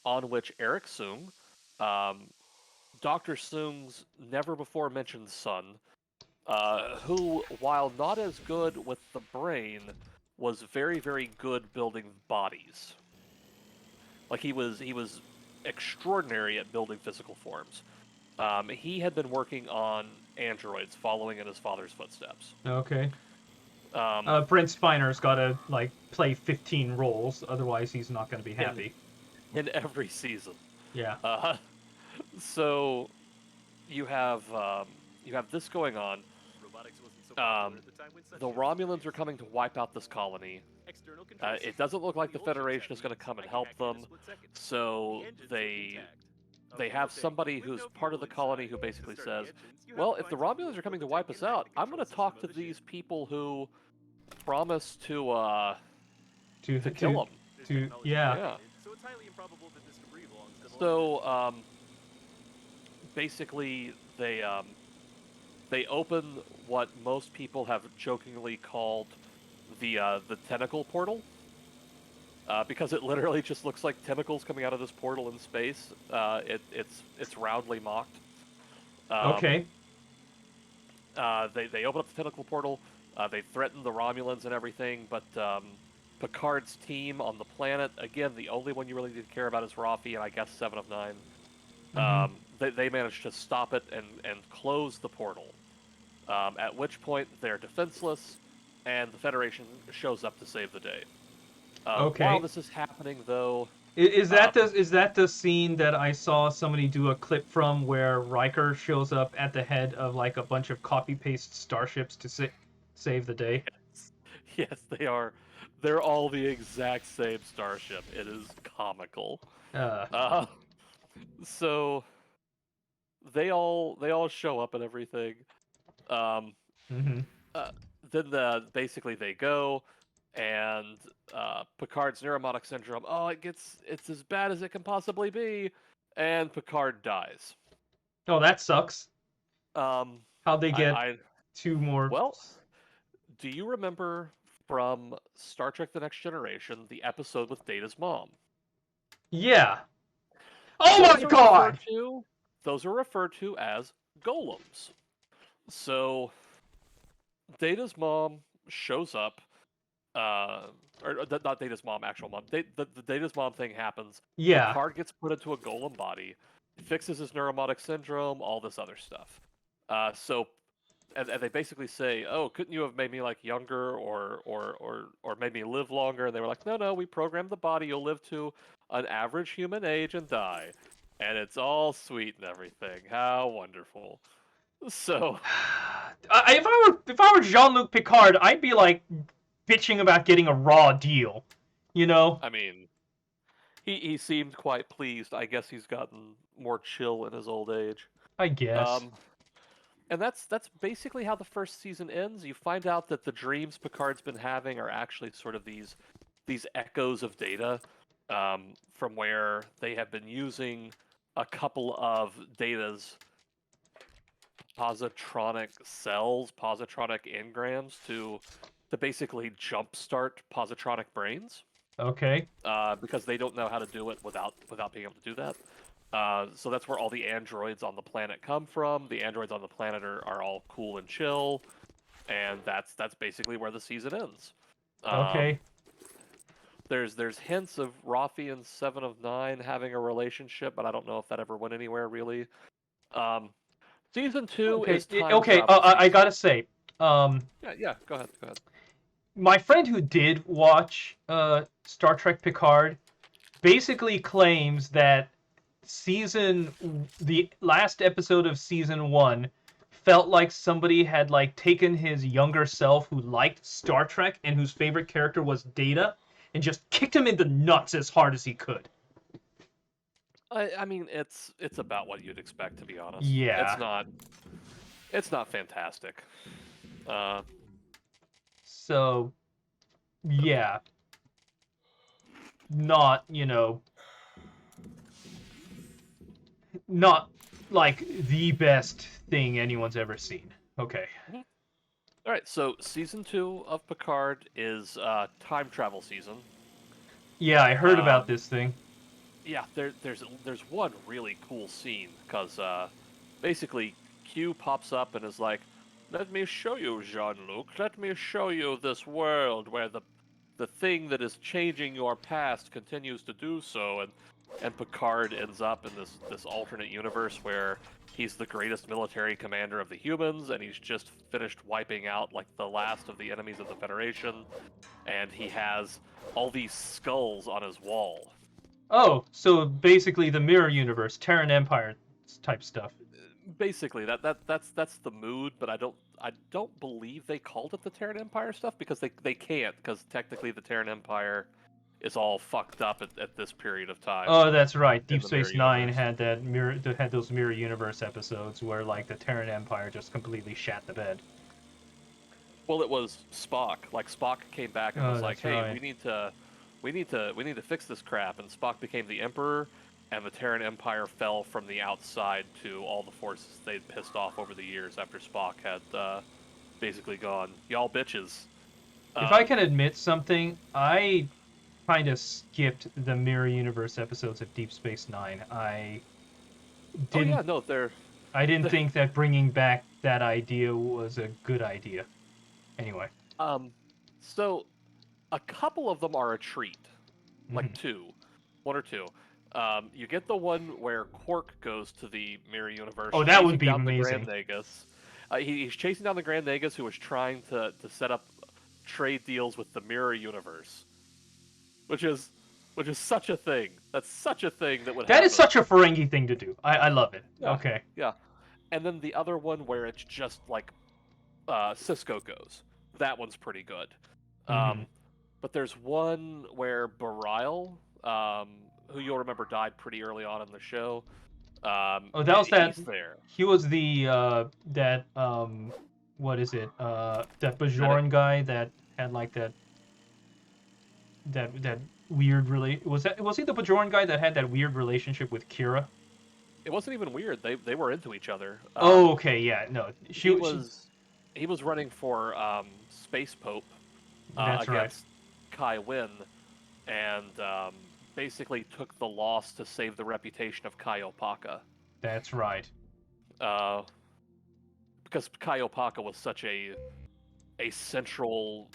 on which Eric Sung, um, Dr. Sung's never before mentioned son, who, while not as good with the brain, was very, very good building bodies. Like he was extraordinary at building physical forms. He had been working on androids, following in his father's footsteps. Okay. Um, Brent Spiner's got to like play 15 roles, otherwise he's not going to be in happy. in every season. Yeah. Uh, so you have this going on. Robotics wasn't so popular at the time when such The ships Romulans are used. coming to wipe out this colony. External control It systems doesn't look like the the old ships Federation had is going to leaks. come and I can help hack it in a them. split second. So The engines look they intact. A they cool have thing, somebody with who's no part of the fuel colony inside. who To basically start the says, engines, you have "Well, to if the find some Romulans fuel are coming to filtered wipe tank us and hack out, the I'm going control to talk system to of the these ship. people who promise To to kill them." This to technology yeah. is Yeah. outdated, so it's highly improbable that this debris belongs to the liner. So basically, they open what most people have jokingly called the tentacle portal. Because it literally just looks like tentacles coming out of this portal in space. It's roundly mocked. Um, Okay. they open up the tentacle portal. They threaten the Romulans and everything, but Picard's team on the planet, again, the only one you really need to care about is Rafi, and I guess 7 of 9. Mm-hmm. They manage to stop it and close the portal. At which point they're defenseless, and the Federation shows up to save the day. While Okay. this is happening, though, Is Pic- is that the scene that I saw somebody do a clip from where Riker shows up at the head of like a bunch of copy paste starships to save the day? yes, yes, they are. They're all the exact same starship. It is comical. Uh. Uh, so they all show up and everything. Um, Mm-hmm. uh, then basically they go, and Picard's neuromotic syndrome. Oh, it's as bad as it can possibly be, and Picard dies. Oh, that sucks. Um, How'd they get I two more? well, do you remember from Star Trek: The Next Generation the episode with Data's mom? Yeah. Oh my Those are referred God! to those are referred to as golems. So Data's mom shows up, uh, or not Data's mom, actual mom. The Data's mom thing happens. Yeah. Picard gets put into a golem body, fixes his neuromotic syndrome, all this other stuff. So and they basically say, "Oh, couldn't you have made me like younger or made me live longer?" And they were like, "No, no, we programmed the body. You'll live to an average human age and die, and it's all sweet and everything. How wonderful!" So, If I were Jean-Luc Picard, I'd be like bitching about getting a raw deal. You know? I mean, he seemed quite pleased. I guess he's gotten more chill in his old age. I guess. Um, and that's basically how the first season ends. You find out that the dreams Picard's been having are actually sort of these echoes of Data, from where they have been using a couple of Data's positronic cells, positronic engrams to basically jumpstart positronic brains, Okay. because they don't know how to do it without being able to do that. So that's where all the androids on the planet come from. The androids on the planet are all cool and chill, and that's basically where the season ends. Um, Okay. there's hints of Rafi and 7 of 9 having a relationship, but I don't know if that ever went anywhere really. Um, Season 2 Okay, is time okay. travel I season. gotta say, Yeah. Go ahead. Go ahead. my friend who did watch Star Trek Picard basically claims that the last episode of season 1 felt like somebody had like taken his younger self who liked Star Trek and whose favorite character was Data and just kicked him in the nuts as hard as he could. I mean, it's about what you'd expect, to be honest. Yeah. It's not fantastic. Uh, So, yeah, not, not like the best thing anyone's ever seen. Okay. all right. So season 2 of Picard is time travel season. Yeah, I heard about Um, this thing. yeah, there's one really cool scene because basically Q pops up and is like, "Let me show you, Jean-Luc. Let me show you this world where the thing that is changing your past continues to do so." And Picard ends up in this alternate universe where he's the greatest military commander of the humans, and he's just finished wiping out like the last of the enemies of the Federation, and he has all these skulls on his wall. Oh, so basically the mirror universe, Terran Empire type stuff. Basically, that's the mood, but I don't believe they called it the Terran Empire stuff because they can't, because technically the Terran Empire is all fucked up at this period of time Oh, that's right. in Deep the mirror Space Nine universe. had had those mirror universe episodes where like the Terran Empire just completely shat the bed. Well, it was Spock. Like Spock came back and Oh, was like, that's "Hey, right. we need to fix this crap." And Spock became the Emperor, and the Terran Empire fell from the outside to all the forces they'd pissed off over the years after Spock had basically gone, "Y'all bitches." If I Um, can admit something, I kind of skipped the mirror universe episodes of Deep Space Nine. oh Didn't yeah, no, I didn't they're think that bringing back that idea was a good idea. Anyway. um, so a couple of them are a treat, like Mhm. one or two. You get the one where Quark goes to the mirror universe, Oh, that would chasing be down the Grand amazing. Nagus. He's chasing down the Grand Nagus, who was trying to set up trade deals with the mirror universe, which is which is such a thing. That's such a thing that would That is happen. such a Ferengi thing to do. I love it. Yeah, Okay. yeah. And then the other one where it's just like Cisco goes. That one's pretty good. Hmm. Um, but there's one where Barile, who you'll remember died pretty early on in the show, Oh, that was that. he's there. He was the that what is it? That Medic. Bajoran guy that had like that weird was he the Bajoran guy that had that weird relationship with Kira? It wasn't even weird. They were into each other. Oh, okay, yeah, no, He she was he was running for Space Pope that's right, against Kai Wynn, and basically took the loss to save the reputation of Kai Opaka. that's right. Uh, because Kai Opaka was such a central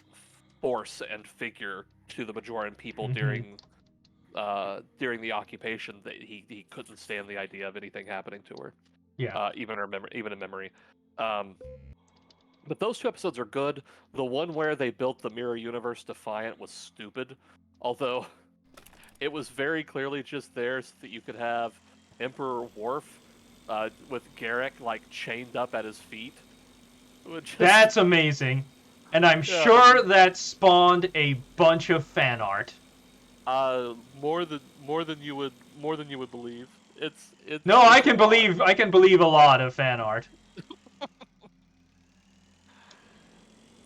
force and figure to the Bajoran people Hmm. during the occupation that he couldn't stand the idea of anything happening to her, Yeah, even in memory. Um, but those two episodes are good. The one where they built the mirror universe Defiant was stupid, although it was very clearly just there so that you could have Emperor Worf with Garrick like chained up at his feet, which is that's amazing, and I'm yeah. sure that spawned a bunch of fan art. More than you would believe. It's No, it's a lot. I can believe a lot of fan art.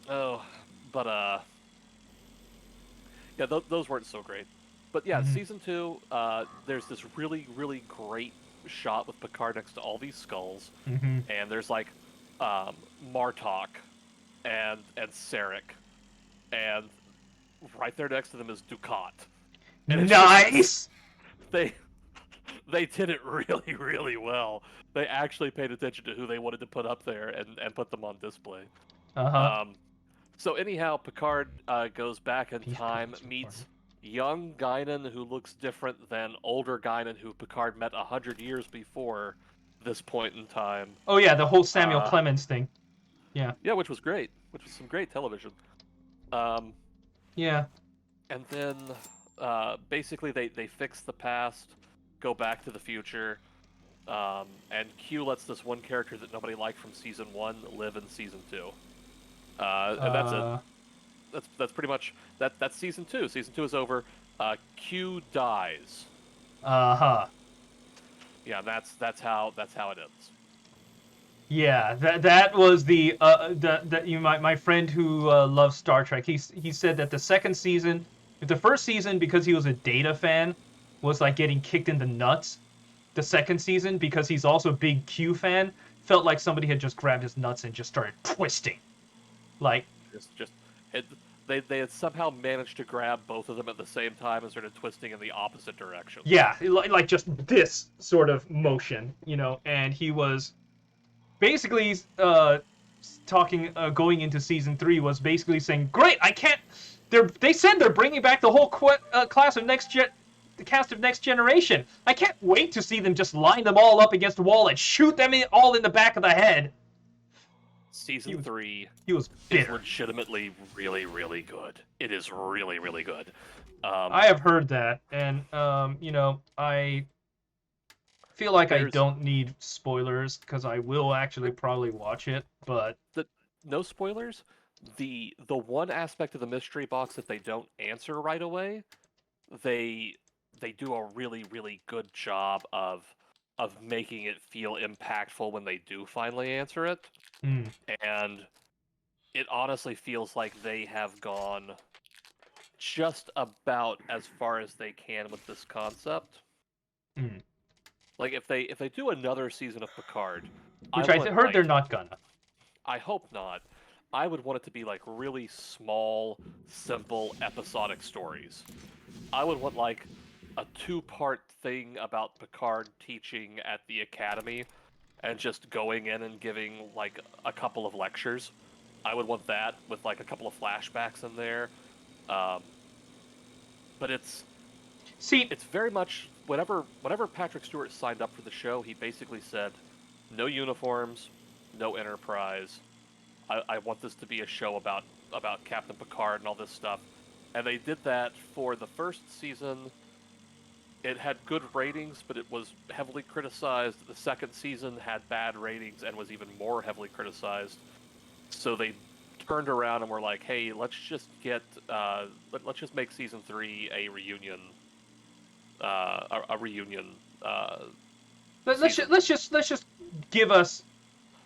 Oh, but yeah, those weren't so great. But yeah, Hmm. season 2, there's this really really great shot with Picard next to all these skulls, Hmm. and there's like um, Martok and Sarek, and right there next to them is Ducat, and it's just Nice. they they did it really really well. They actually paid attention to who they wanted to put up there and put them on display. Uh-huh. Um, So anyhow, Picard goes back in These time, cookies are funny. meets young Guinan, who looks different than older Guinan, who Picard met 100 years before, this point in time. Oh yeah, the whole Samuel Uh, Clemens thing. Yeah. yeah, which was great, which was some great television. Um, Yeah. and then basically they fix the past, go back to the future, and Q lets this one character that nobody liked from season 1 live in season 2. And that's it. Uh. That's pretty much that's season 2. Season 2 is over. Q dies. Uh-huh. Yeah, that's how it ends. Yeah, that was my friend who loves Star Trek. He said that the second season, the first season because he was a Data fan, was like getting kicked in the nuts. The second season because he's also a big Q fan, felt like somebody had just grabbed his nuts and just started twisting. Like, Just it, they had somehow managed to grab both of them at the same time and started twisting in the opposite directions. yeah, like just this sort of motion, and he was basically talking going into season 3 was basically saying, "Great, I can't." They said they're bringing back the whole class of the cast of Next Generation. I can't wait to see them just line them all up against the wall and shoot them all in the back of the head. Season He was, 3 he was is bitter. legitimately really, really good. It is really, really good. I have heard that, and I feel like I There's don't need spoilers because I will actually probably watch it, but the no spoilers. The one aspect of the mystery box that they don't answer right away, they they do a really, really good job of making it feel impactful when they do finally answer it. hmm, And it honestly feels like they have gone just about as far as they can with this concept. hmm. Like if they do another season of Picard, I Which I want heard they're like not gonna. I hope not. I would want it to be like really small, simple, episodic stories. I would want like a two-part thing about Picard teaching at the academy and just going in and giving like a couple of lectures. I would want that with like a couple of flashbacks in there. Um, but See, it's very much whenever Patrick Stewart signed up for the show, he basically said, "No uniforms, no Enterprise. I want this to be a show about Captain Picard and all this stuff." And they did that for the first season. It had good ratings, but it was heavily criticized. The second season had bad ratings and was even more heavily criticized. So they turned around and were like, "Hey, let's just let's just make season 3 a reunion, a reunion season." let's just give us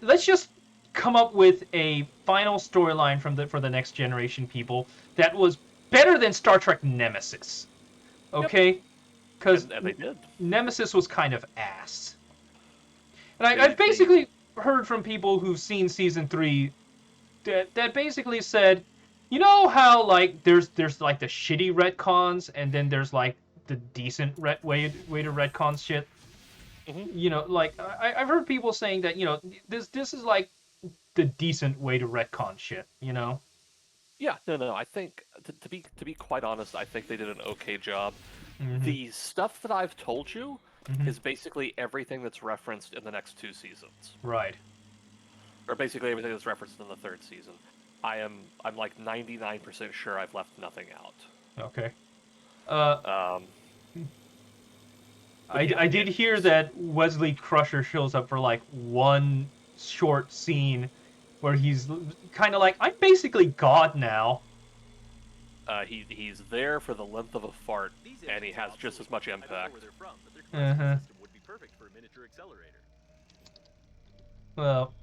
let's just come up with a final storyline for the Next Generation people that was better than Star Trek Nemesis. Yep, Okay? Because and they did. Nemesis was kind of ass. And I've They basically heard from people who've seen season 3 that basically said, you know how like there's like the shitty retcons and then there's like the decent way to retcon shit. mhm. Like I've heard people saying that this is like the decent way to retcon shit. Yeah, no. I think to be quite honest, I think they did an okay job. Hmm. The stuff that I've told you Hmm. is basically everything that's referenced in the next 2 seasons, Right. or basically everything that's referenced in the third season. I'm like 99% sure I've left nothing out. Okay. Uh, Um, but I yeah, I did hear that Wesley Crusher shows up for like one short scene where he's kind of like, I'm basically God now. he's there for the length of a fart, These and he engines are has just as obsolete. much I don't know impact. where they're from, but their Uh compressor huh. system would be perfect for a miniature accelerator. Well,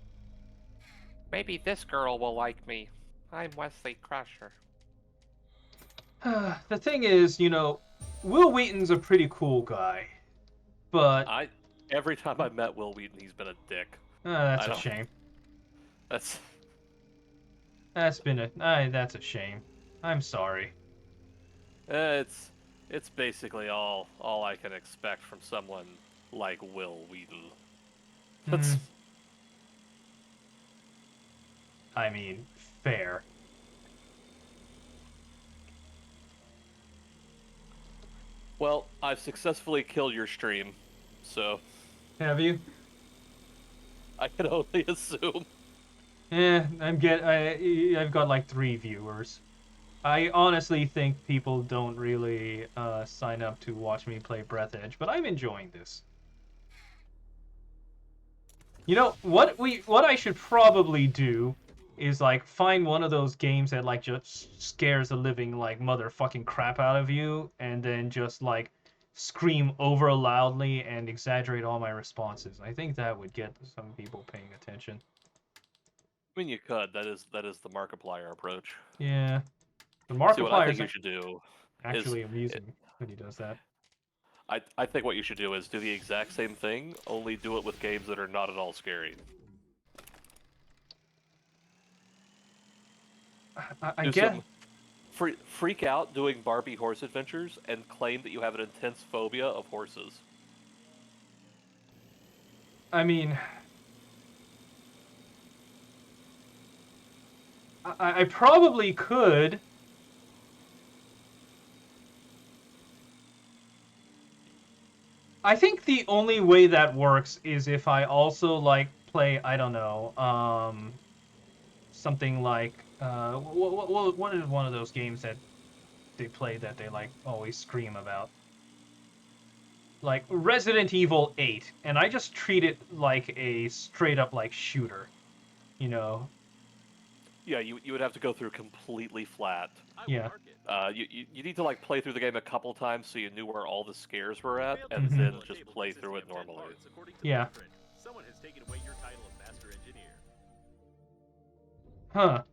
Maybe this girl will like me. I'm Wesley Crusher. the thing is, Will Wheaton's a pretty cool guy, but I every time I met Will Wheaton, he's been a dick. that's I a don't. shame. That's That's a shame. I'm sorry. it's basically all I can expect from someone like Will Wheaton. Hmm. That's I mean, fair. well, I've successfully killed your stream, so Have you? I can only assume. I've got like 3 viewers. I honestly think people don't really sign up to watch me play Breathedge, but I'm enjoying this. You know what I should probably do is like find one of those games that like just scares the living like motherfucking crap out of you, and then just like scream over loudly and exaggerate all my responses. I think that would get some people paying attention. I mean, you could. That is the Markiplier approach. Yeah, the See, what I Markiplier think is you should do is, actually amusing when he does that. I think what you should do is do the exact same thing, only do it with games that are not at all scary. I Do get. some freak out doing Barbie horse adventures and claim that you have an intense phobia of horses. I mean, I probably could. I think the only way that works is if I also like play, I don't know, something like what is one of those games that they play that they like always scream about? Like Resident Evil 8, and I just treat it like a straight up like shooter, you know? Yeah, you would have to go through completely flat. I will Yeah. mark it. You need to like play through the game a couple times so you knew where all the scares were at, Failed and to Mhm. then assemble a just table play consisting through it of 10 normally. parts, according to the Yeah. blueprint. Someone has taken away your title of master engineer. Huh.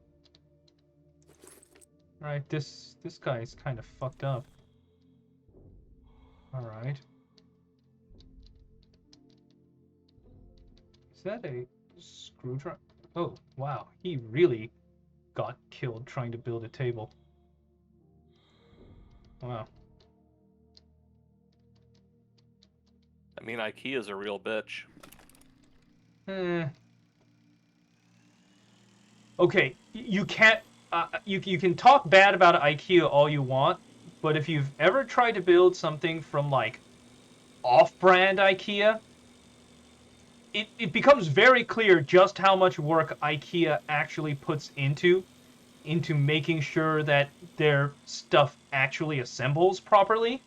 Right, this guy's kind of fucked up. All right. Is that a screwdriver? Oh, wow. He really got killed trying to build a table. Wow. I mean, IKEA's a real bitch. Eh. Okay, you can't. You can talk bad about IKEA all you want, but if you've ever tried to build something from like off-brand IKEA, it becomes very clear just how much work IKEA actually puts into making sure that their stuff actually assembles properly.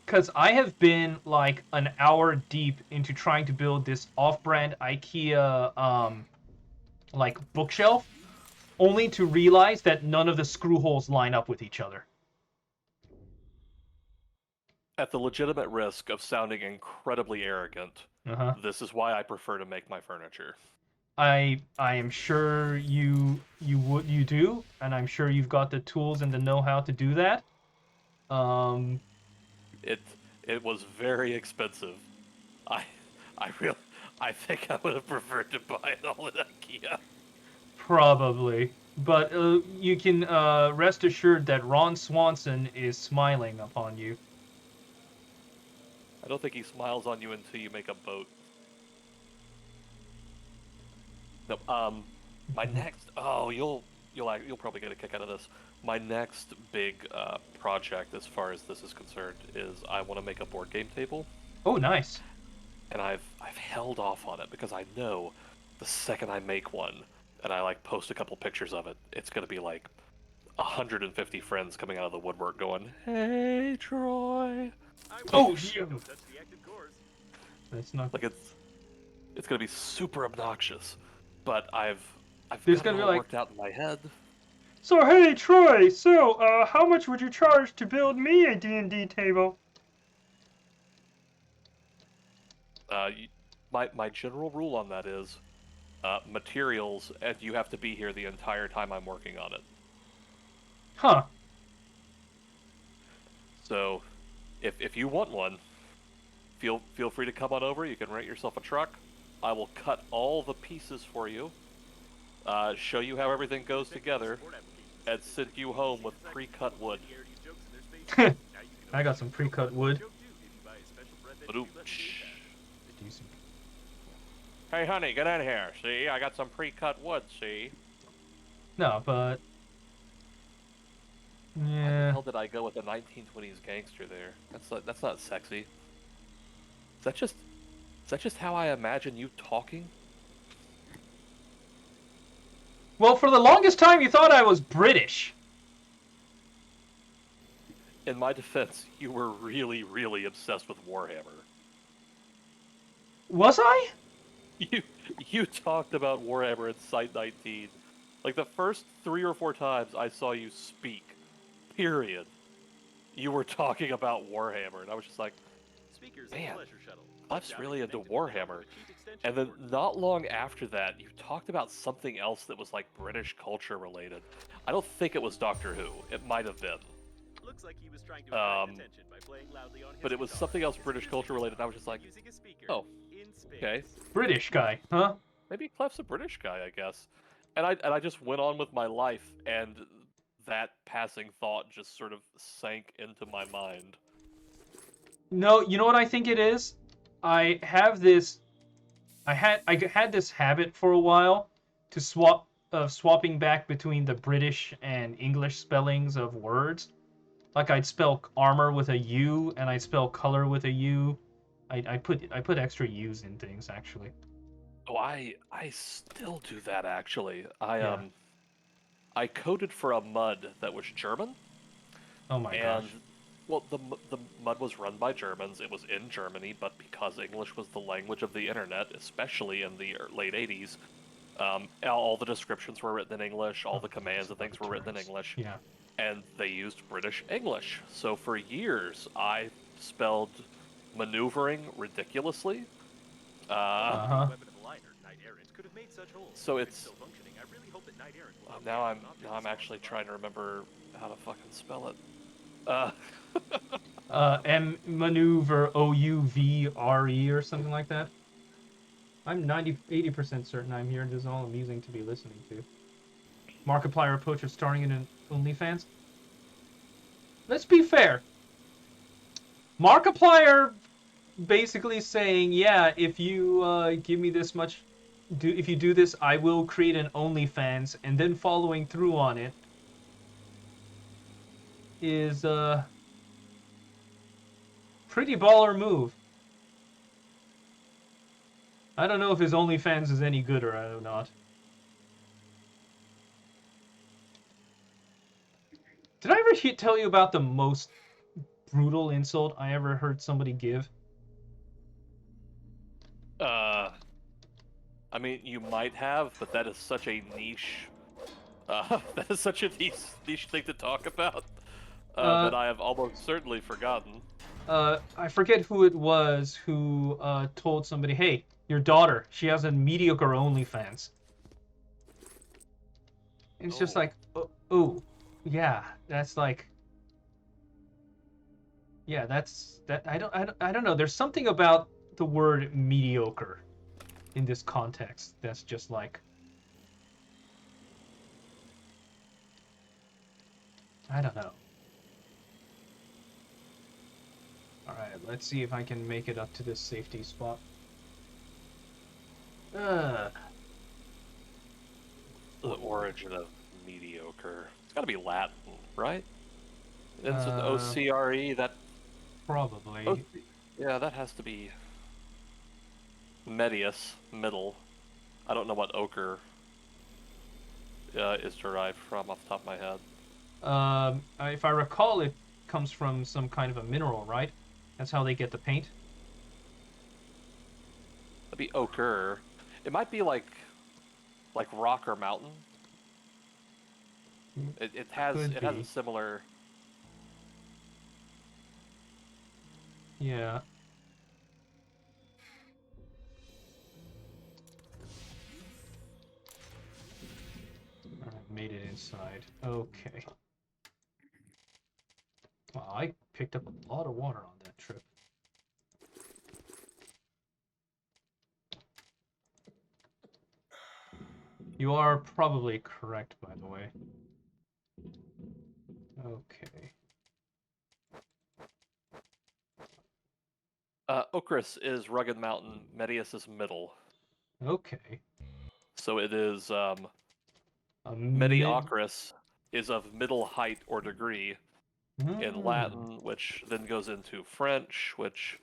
Because I have been like an hour deep into trying to build this off-brand IKEA like bookshelf, only to realize that none of the screw holes line up with each other. At the legitimate risk of sounding incredibly arrogant, Uh-huh. this is why I prefer to make my furniture. I am sure you do, and I'm sure you've got the tools and the know-how to do that. Um, It it was very expensive. I I really I think I would have preferred to buy it all at IKEA. Probably, but you can rest assured that Ron Swanson is smiling upon you. I don't think he smiles on you until you make a boat. No, my next. Oh, you'll probably get a kick out of this. My next big project, as far as this is concerned, is I want to make a board game table, Oh, nice. and I've held off on it because I know the second I make one and I like post a couple pictures of it, it's gonna be like 150 friends coming out of the woodwork going, "Hey, Troy!" I Oh, will shit. don't touch the active cores. That's not. Like it's gonna be super obnoxious, but I've There's got gonna it be all like. worked out in my head. So hey Troy, how much would you charge to build me a D&D table? My general rule on that is materials, and you have to be here the entire time I'm working on it. Huh. So, if you want one, feel free to come on over. You can rent yourself a truck. I will cut all the pieces for you, show you how everything goes together, and send you home with pre-cut wood. I got some pre-cut wood. Decent. Hey, honey, get in here. See, I got some pre-cut wood. See. No, but Why the yeah. hell did I go with a 1920s gangster there? That's not sexy. Is that just how I imagine you talking? Well, for the longest time, you thought I was British. In my defense, you were really, really obsessed with Warhammer. Was I? You you talked about Warhammer at Site 19. Like the first 3 or 4 times I saw you speak, period, you were talking about Warhammer, and I was just like, Speakers in the man, pleasure shuttle. Clef's really into Connected to the hub Warhammer. with a cheap extension And then port. not long after that, you talked about something else that was like British culture related. I don't think it was Doctor Who. It might have been. Looks like he was trying to attract Um, attention by playing loudly on his but it was guitar. something else His British acoustic culture related. And I was just guitar, like, using a speaker oh, in space. okay. British guy, huh? Maybe Clef's a British guy, I guess. And I just went on with my life, and that passing thought just sort of sank into my mind. No, you know what I think it is? I have this. I had this habit for a while to swapping back between the British and English spellings of words. Like I'd spell armor with a U and I'd spell color with a U. I put extra U's in things actually. Oh, I still do that actually. I Yeah. I coded for a mud that was German, Oh my and gosh. well, the mud was run by Germans. It was in Germany, but because English was the language of the internet, especially in the late '80s, all the descriptions were written in English, all Oh, the commands and about things the were written in terms. English, Yeah. and they used British English. So for years, I spelled maneuvering ridiculously. Uh, Uh Main huh. weapon of the liner, Knight Errant, could have made such holes. so If it's it's still functioning, I really hope that Knight Errant will help now handle I'm an object now I'm this long actually trying to survival. remember how to fucking spell it. Uh, M maneuver OUVRE or something like that. I'm 80% certain I'm here. This is all amusing to be listening to. Markiplier approach of starting in an OnlyFans. Let's be fair. Markiplier basically saying, yeah, if you give me this much, if you do this, I will create an OnlyFans, and then following through on it is a pretty baller move. I don't know if his OnlyFans is any good or not. Did I ever tell you about the most brutal insult I ever heard somebody give? uh, I mean, you might have, but that is such a niche. That is such a niche thing to talk about Uh, that I have almost certainly forgotten. I forget who it was who told somebody, "Hey, your daughter, she has a mediocre OnlyFans." And it's just Oh, like, oh, yeah, that's like, yeah, that's that. I don't know. There's something about the word mediocre in this context that's just like, I don't know. All right, let's see if I can make it up to this safety spot. Uh, the origin of mediocre. It's got to be Latin, right? It's an uh, OCRE. That oh, probably. yeah, that has to be medius, middle. I don't know what ochre is derived from off the top of my head. If I recall, it comes from some kind of a mineral, right? That's how they get the paint. That'd be ochre. It might be like rock or mountain. Could It has a be. similar. Yeah. Alright, made it inside. Okay. Wow, I picked up a lot of water on that trip. You are probably correct, by the way. Okay. Ochris is rugged mountain. Medius is middle. Okay. So it is A mid. mediocris is of middle height or degree in Hmm. Latin, which then goes into French, which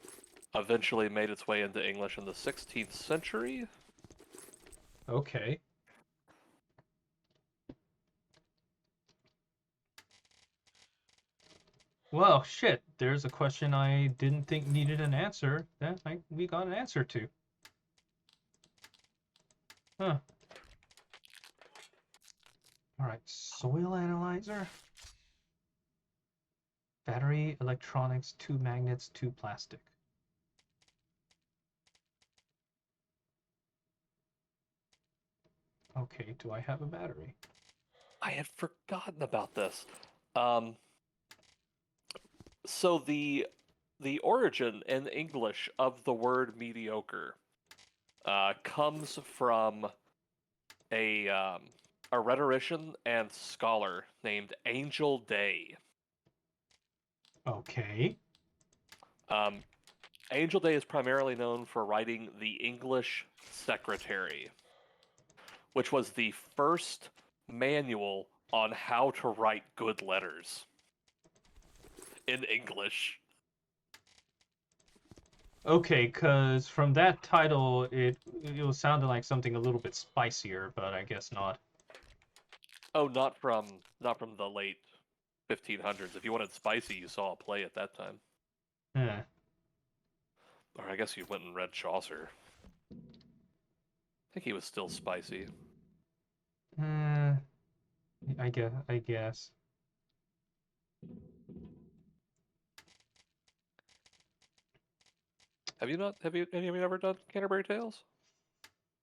eventually made its way into English in the 16th century. Okay. Well, shit. There's a question I didn't think needed an answer that we got an answer to. Huh. All right. Soil analyzer. Battery, electronics, 2 magnets, 2 plastic. Okay, do I have a battery? I had forgotten about this. Um, so the origin in English of the word mediocre comes from a um, a rhetorician and scholar named Angel Day. Okay. Um, Angel Day is primarily known for writing the English Secretary, which was the first manual on how to write good letters in English. Okay, because from that title, it was sounding like something a little bit spicier, but I guess not. Oh, not from the late 1500s. If you wanted spicy, you saw a play at that time. Eh. Or I guess you went and read Chaucer. I think he was still spicy. Eh, I guess. I guess. Have you not? Have you? Any of you ever done Canterbury Tales?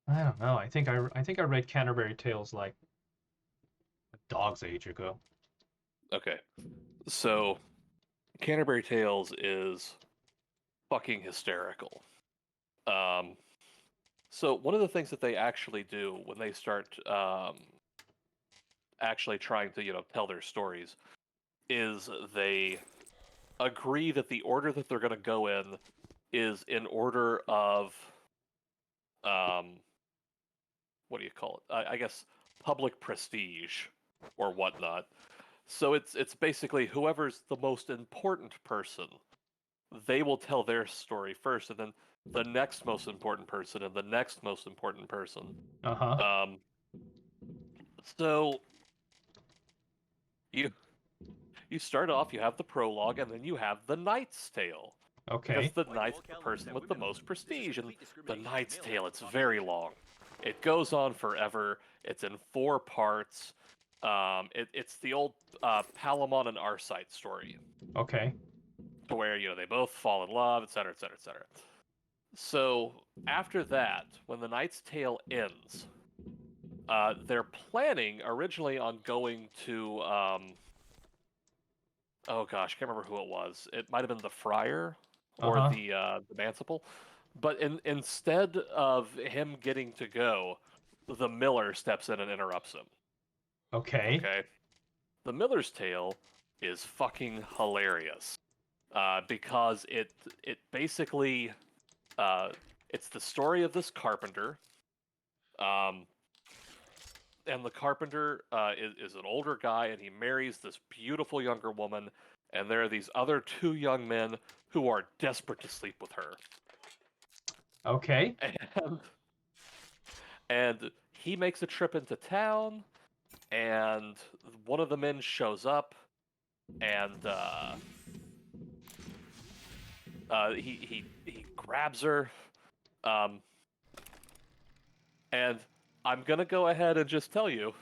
I don't know. I think I read Canterbury Tales like a dog's age ago. Okay, so Canterbury Tales is fucking hysterical. Um, so one of the things that they actually do when they start actually trying to tell their stories is they agree that the order that they're going to go in is in order of um, what do you call it? I guess public prestige or whatnot. So it's basically whoever's the most important person, they will tell their story first, and then the next most important person, and the next most important person. Uh-huh. Um, so you you start off, you have the prologue, and then you have the Knight's Tale. Because Okay. the knight's the person with the most prestige, and the Knight's Tale, it's very long. It goes on forever. It's in 4 parts. It's the old Palamon and Arcite story, Okay. to where they both fall in love, etc., etc., etc. So after that, when the Knight's Tale ends, they're planning originally on going to oh gosh, I can't remember who it was. It might have been the Friar or Uh-huh. the Manciple. But instead of him getting to go, the Miller steps in and interrupts him. Okay. Okay, the Miller's Tale is fucking hilarious because it basically it's the story of this carpenter, um, and the carpenter is an older guy, and he marries this beautiful younger woman, and there are these other 2 young men who are desperate to sleep with her, Okay. and he makes a trip into town, and one of the men shows up, and he grabs her, um, and I'm gonna go ahead and just tell you,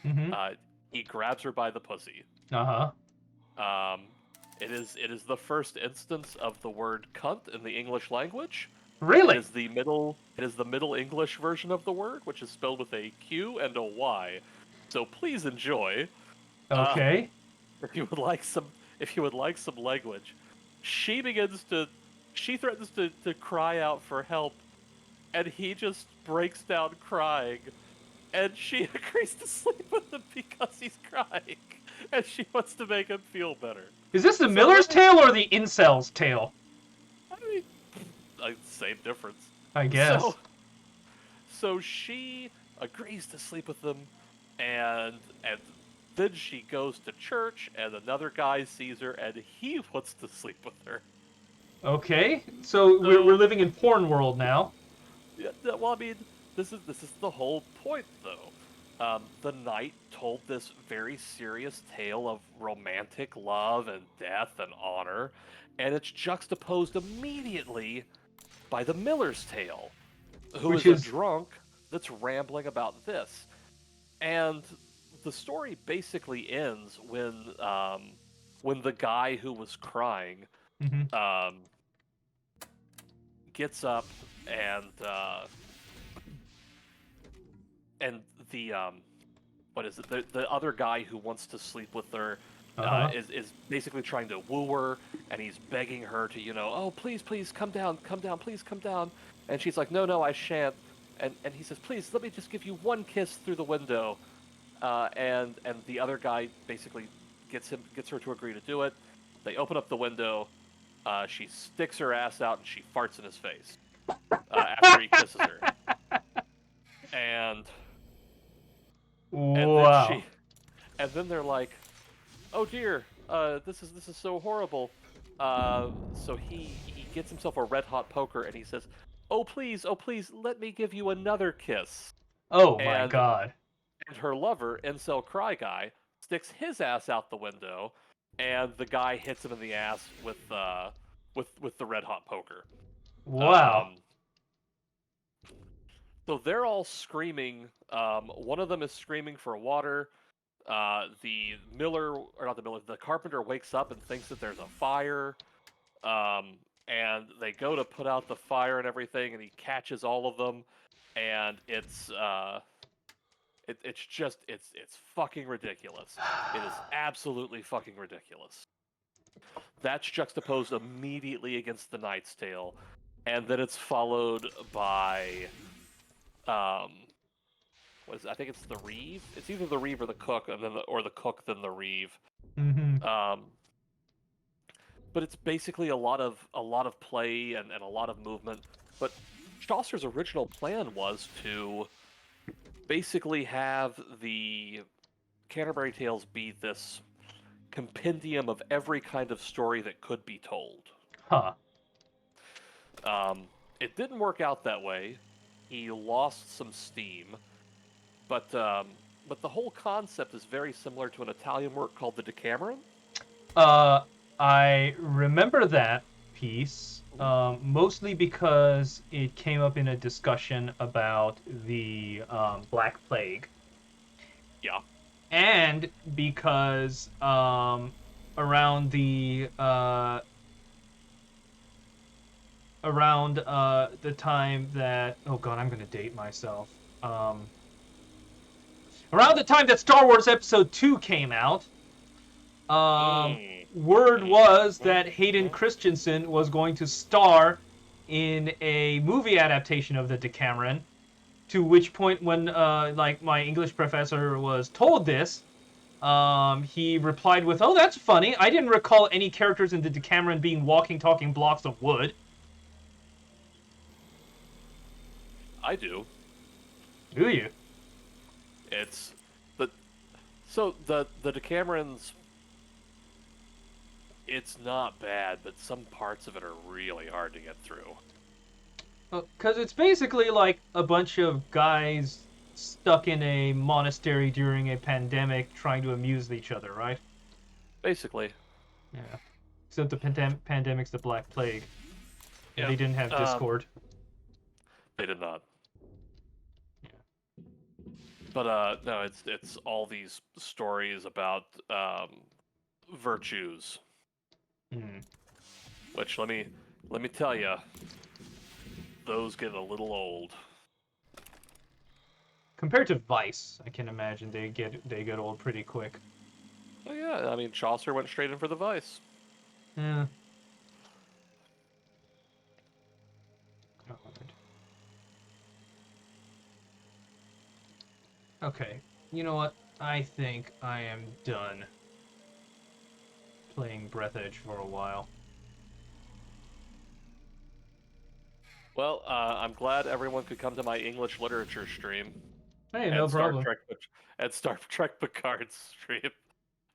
Mm-hmm. uh, he grabs her by the pussy. Uh-huh. Um, it is the first instance of the word cunt in the English language. Really? It is the Middle English version of the word, which is spelled with a Q and a Y. So please enjoy. Uh, Okay. if you would like some if you would like some language. She begins to she threatens to cry out for help, and he just breaks down crying, and she agrees to sleep with him because he's crying, and she wants to make him feel better. Is this the So Miller's then, Tale or the Incel's Tale? I mean, same difference. I So guess. so she agrees to sleep with him, and then she goes to church, and another guy sees her, and he wants to sleep with her. Okay. So we're So living in porn world now. yeah, well, I mean, this is the whole point, though. the knight told this very serious tale of romantic love and death and honor, and it's juxtaposed immediately by the miller's tale, who Which is a is drunk that's rambling about this. And the story basically ends when the guy who was crying mhm. um, gets up and and the what is it? The other guy who wants to sleep with her Uh-huh. is basically trying to woo her, and he's begging her to, oh, please, please, come down, please come down. And she's like, no, no, I shan't. And he says, please, let me just give you one kiss through the window. And the other guy basically gets her to agree to do it. They open up the window. She sticks her ass out and she farts in his face after he kisses her. And and then Wow. they're like, oh dear, this is so horrible. So he gets himself a red hot poker and he says, oh please, let me give you another kiss. Oh my And god. her lover, incel cry guy, sticks his ass out the window, and the guy hits him in the ass with the red hot poker. Wow. Um, so they're all screaming. One of them is screaming for water. The miller, or not the miller, the carpenter wakes up and thinks that there's a fire. And they go to put out the fire and everything, and he catches all of them, and it's fucking ridiculous. It is absolutely fucking ridiculous. That's juxtaposed immediately against the Knight's Tale, and then it's followed by um what is it? I think it's the Reeve. It's either the Reeve or the Cook, and then or the Cook then the Reeve. Mhm. Um, but it's basically a lot of play and a lot of movement. But Chaucer's original plan was to basically have the Canterbury Tales be this compendium of every kind of story that could be told. Huh. Um, it didn't work out that way. He lost some steam, but the whole concept is very similar to an Italian work called the Decameron. Uh, I remember that piece, mostly because it came up in a discussion about the Black Plague, Yeah. and because around the time that, oh god, I'm gonna date myself. Around the time that Star Wars Episode 2 came out, Um, Mm. word Mm. was Mm. that Hayden Mm. Christensen was going to star in a movie adaptation of the Decameron. To which point, when like my English professor was told this, he replied with, "Oh, that's funny. I didn't recall any characters in the Decameron being walking, talking blocks of wood." I do. Do you? It's the so the Decamerons. It's not bad, but some parts of it are really hard to get through. Because it's basically like a bunch of guys stuck in a monastery during a pandemic trying to amuse each other, right? Basically, Yeah. Except the pandemic's the Black Plague, and yeah. they didn't have Um, Discord. they did not. Yeah. But no, it's all these stories about virtues, Hmm. which let me tell you, those get a little old. Compared to Vice, I can imagine they get old pretty quick. Oh yeah, I mean Chaucer went straight in for the vice. Yeah. God. Okay. You know what? I think I am done playing Breathedge for a while. Well, I'm glad everyone could come to my English literature stream Hey, no and Star problem. Trek and Star Trek Picard stream.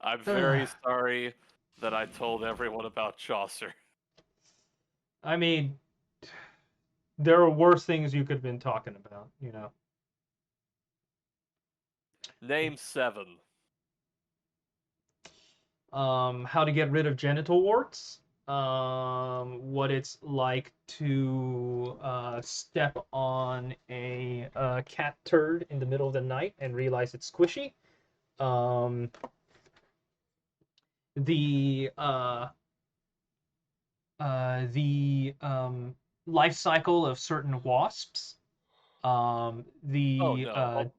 I'm very sorry that I told everyone about Chaucer. I mean, there are worse things you could have been talking about, you know. Name 7. How to get rid of genital warts. What it's like to step on a cat turd in the middle of the night and realize it's squishy. Um, the life cycle of certain wasps. Oh The no. Oh,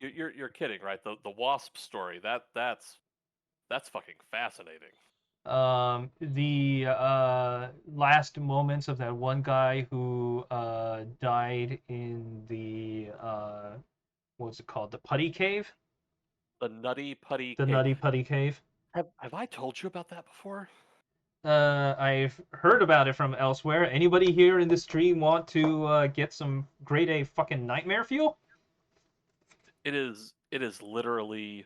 you're kidding, right? The wasp story. That's fucking fascinating. the last moments of that one guy who died in the what's it called? The Putty Cave? The Nutty Putty The Cave. Nutty Putty Cave. Have I told you about that before? I've heard about it from elsewhere. Anybody here in the stream want to get some grade A fucking nightmare fuel? It is literally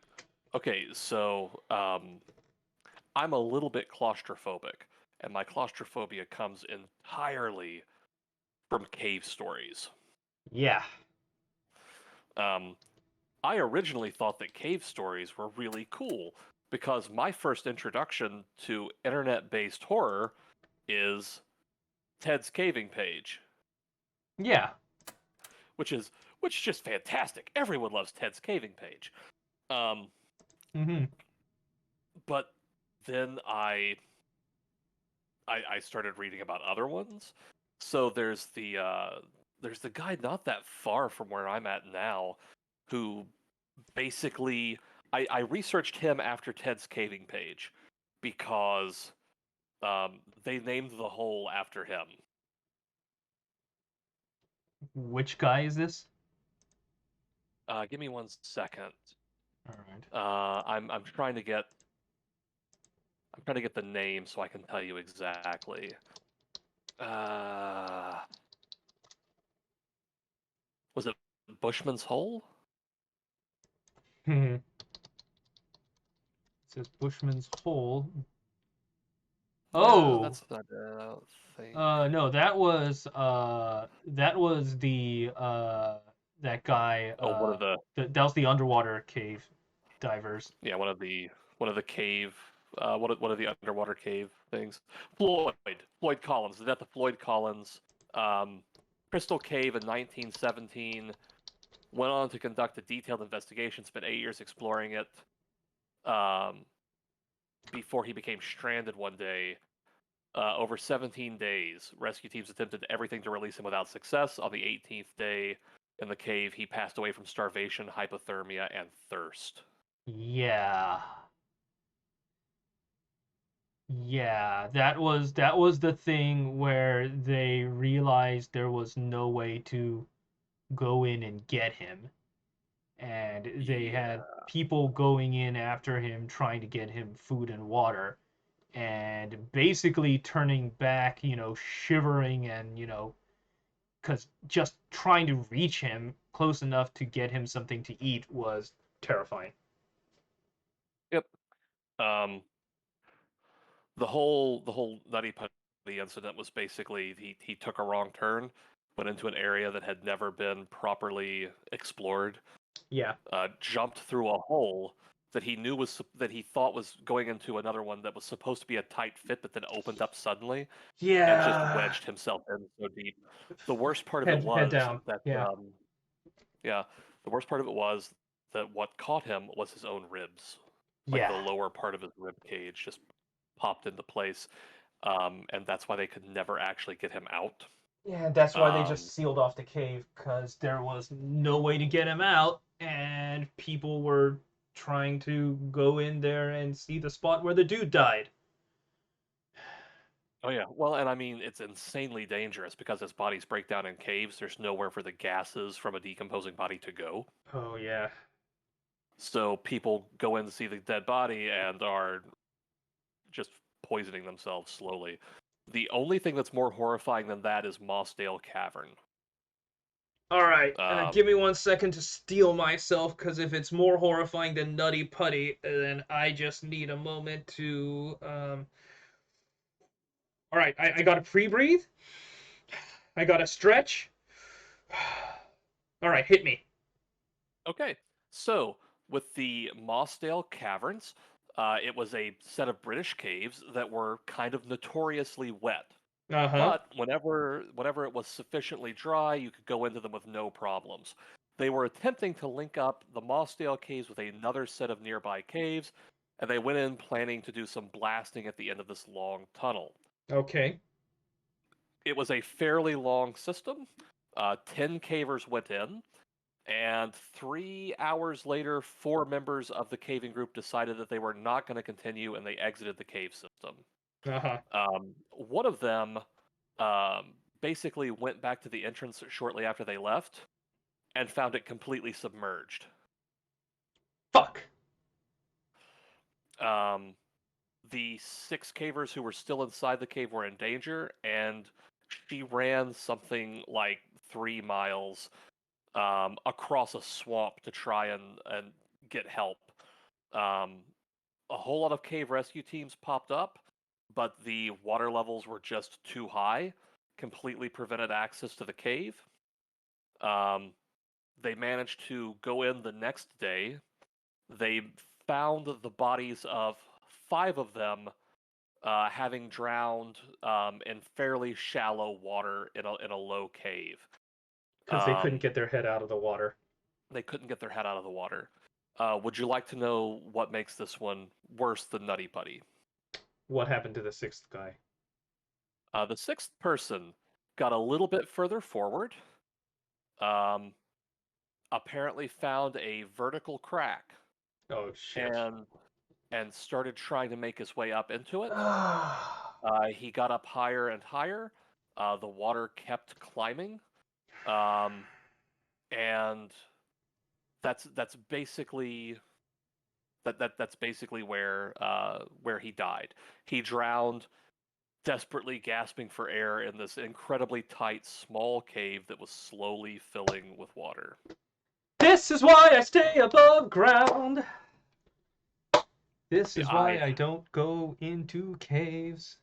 okay, so I'm a little bit claustrophobic, and my claustrophobia comes entirely from cave stories. Yeah. Um, I originally thought that cave stories were really cool because my first introduction to internet-based horror is Ted's caving page, Yeah. which is just fantastic. Everyone loves Ted's caving page. Um, Mm-hmm. but then I started reading about other ones. So there's the guy not that far from where I'm at now, who basically I researched him after Ted's caving page because they named the hole after him. Which guy is this? Give me 1 second. All right. I'm trying to get the name so I can tell you exactly. Uh, was it Bushman's Hole? It says Bushman's Hole. No, Oh, that's not it. I don't think. no, that was the that guy Oh, that was the underwater cave divers. yeah, one of the cave, one of the underwater cave things. Floyd Collins, the death of Floyd Collins. Um, Crystal Cave in 1917. Went on to conduct a detailed investigation. Spent 8 years exploring it. Um, before he became stranded one day. Over 17 days, rescue teams attempted everything to release him without success. On the 18th day in the cave, he passed away from starvation, hypothermia, and thirst. Yeah. Yeah, that was the thing where they realized there was no way to go in and get him. And they Yeah. had people going in after him trying to get him food and water and basically turning back, shivering and, because just trying to reach him close enough to get him something to eat was terrifying. Yep. Um, the whole Nutty Putty incident was basically he took a wrong turn, went into an area that had never been properly explored, Yeah. jumped through a hole that he thought was going into another one that was supposed to be a tight fit, but then opened up suddenly and just Yeah. wedged himself in so deep. The worst part of it Head was down. that Yeah. yeah, the worst part of it was that what caught him was his own ribs, like the Yeah. lower part of his rib cage just popped into place, and that's why they could never actually get him out. Yeah, that's why they Um, just sealed off the cave because there was no way to get him out, and people were trying to go in there and see the spot where the dude died. oh yeah, well, and I mean it's insanely dangerous because as bodies break down in caves, there's nowhere for the gases from a decomposing body to go. Oh yeah. So people go in to see the dead body and are just poisoning themselves slowly. The only thing that's more horrifying than that is Mossdale Cavern. All right, Um, give me 1 second to steel myself, because if it's more horrifying than Nutty Putty, then I just need a moment to. All right, I got to pre-breathe. I got to stretch. All right, hit me. okay, so with the Mossdale Caverns, it was a set of British caves that were kind of notoriously wet. Uh-huh. But whenever it was sufficiently dry, you could go into them with no problems. They were attempting to link up the Mossdale caves with another set of nearby caves, and they went in planning to do some blasting at the end of this long tunnel. Okay. It was a fairly long system. 10 cavers went in, and 3 hours later, 4 members of the caving group decided that they were not going to continue, and they exited the cave system. Uh-huh. One of them basically went back to the entrance shortly after they left and found it completely submerged. Fuck. The 6 cavers who were still inside the cave were in danger, and she ran something like 3 miles across a swamp to try and get help. A whole lot of cave rescue teams popped up, but the water levels were just too high, completely prevented access to the cave. They managed to go in the next day. They found the bodies of 5 of them having drowned in fairly shallow water in a low cave. Because they couldn't get their head out of the water. They couldn't get their head out of the water. Would you like to know what makes this one worse than Nutty Putty? What happened to the sixth guy? The 6th person got a little bit further forward. Apparently found a vertical crack Oh shit. and started trying to make his way up into it. He got up higher and higher. The water kept climbing, and that's basically that's basically where he died. He drowned, desperately gasping for air in this incredibly tight, small cave that was slowly filling with water. This is why I stay above ground. This is why I I don't go into caves.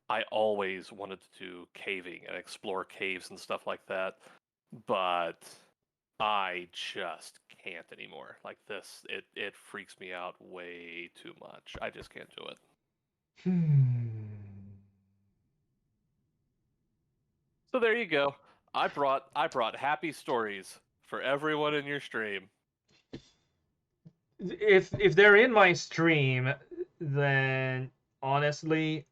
I always wanted to do caving and explore caves and stuff like that, but I just can't anymore. Like this, it freaks me out way too much. I just can't do it. So there you go. I brought happy stories for everyone in your stream. If they're in my stream, then honestly,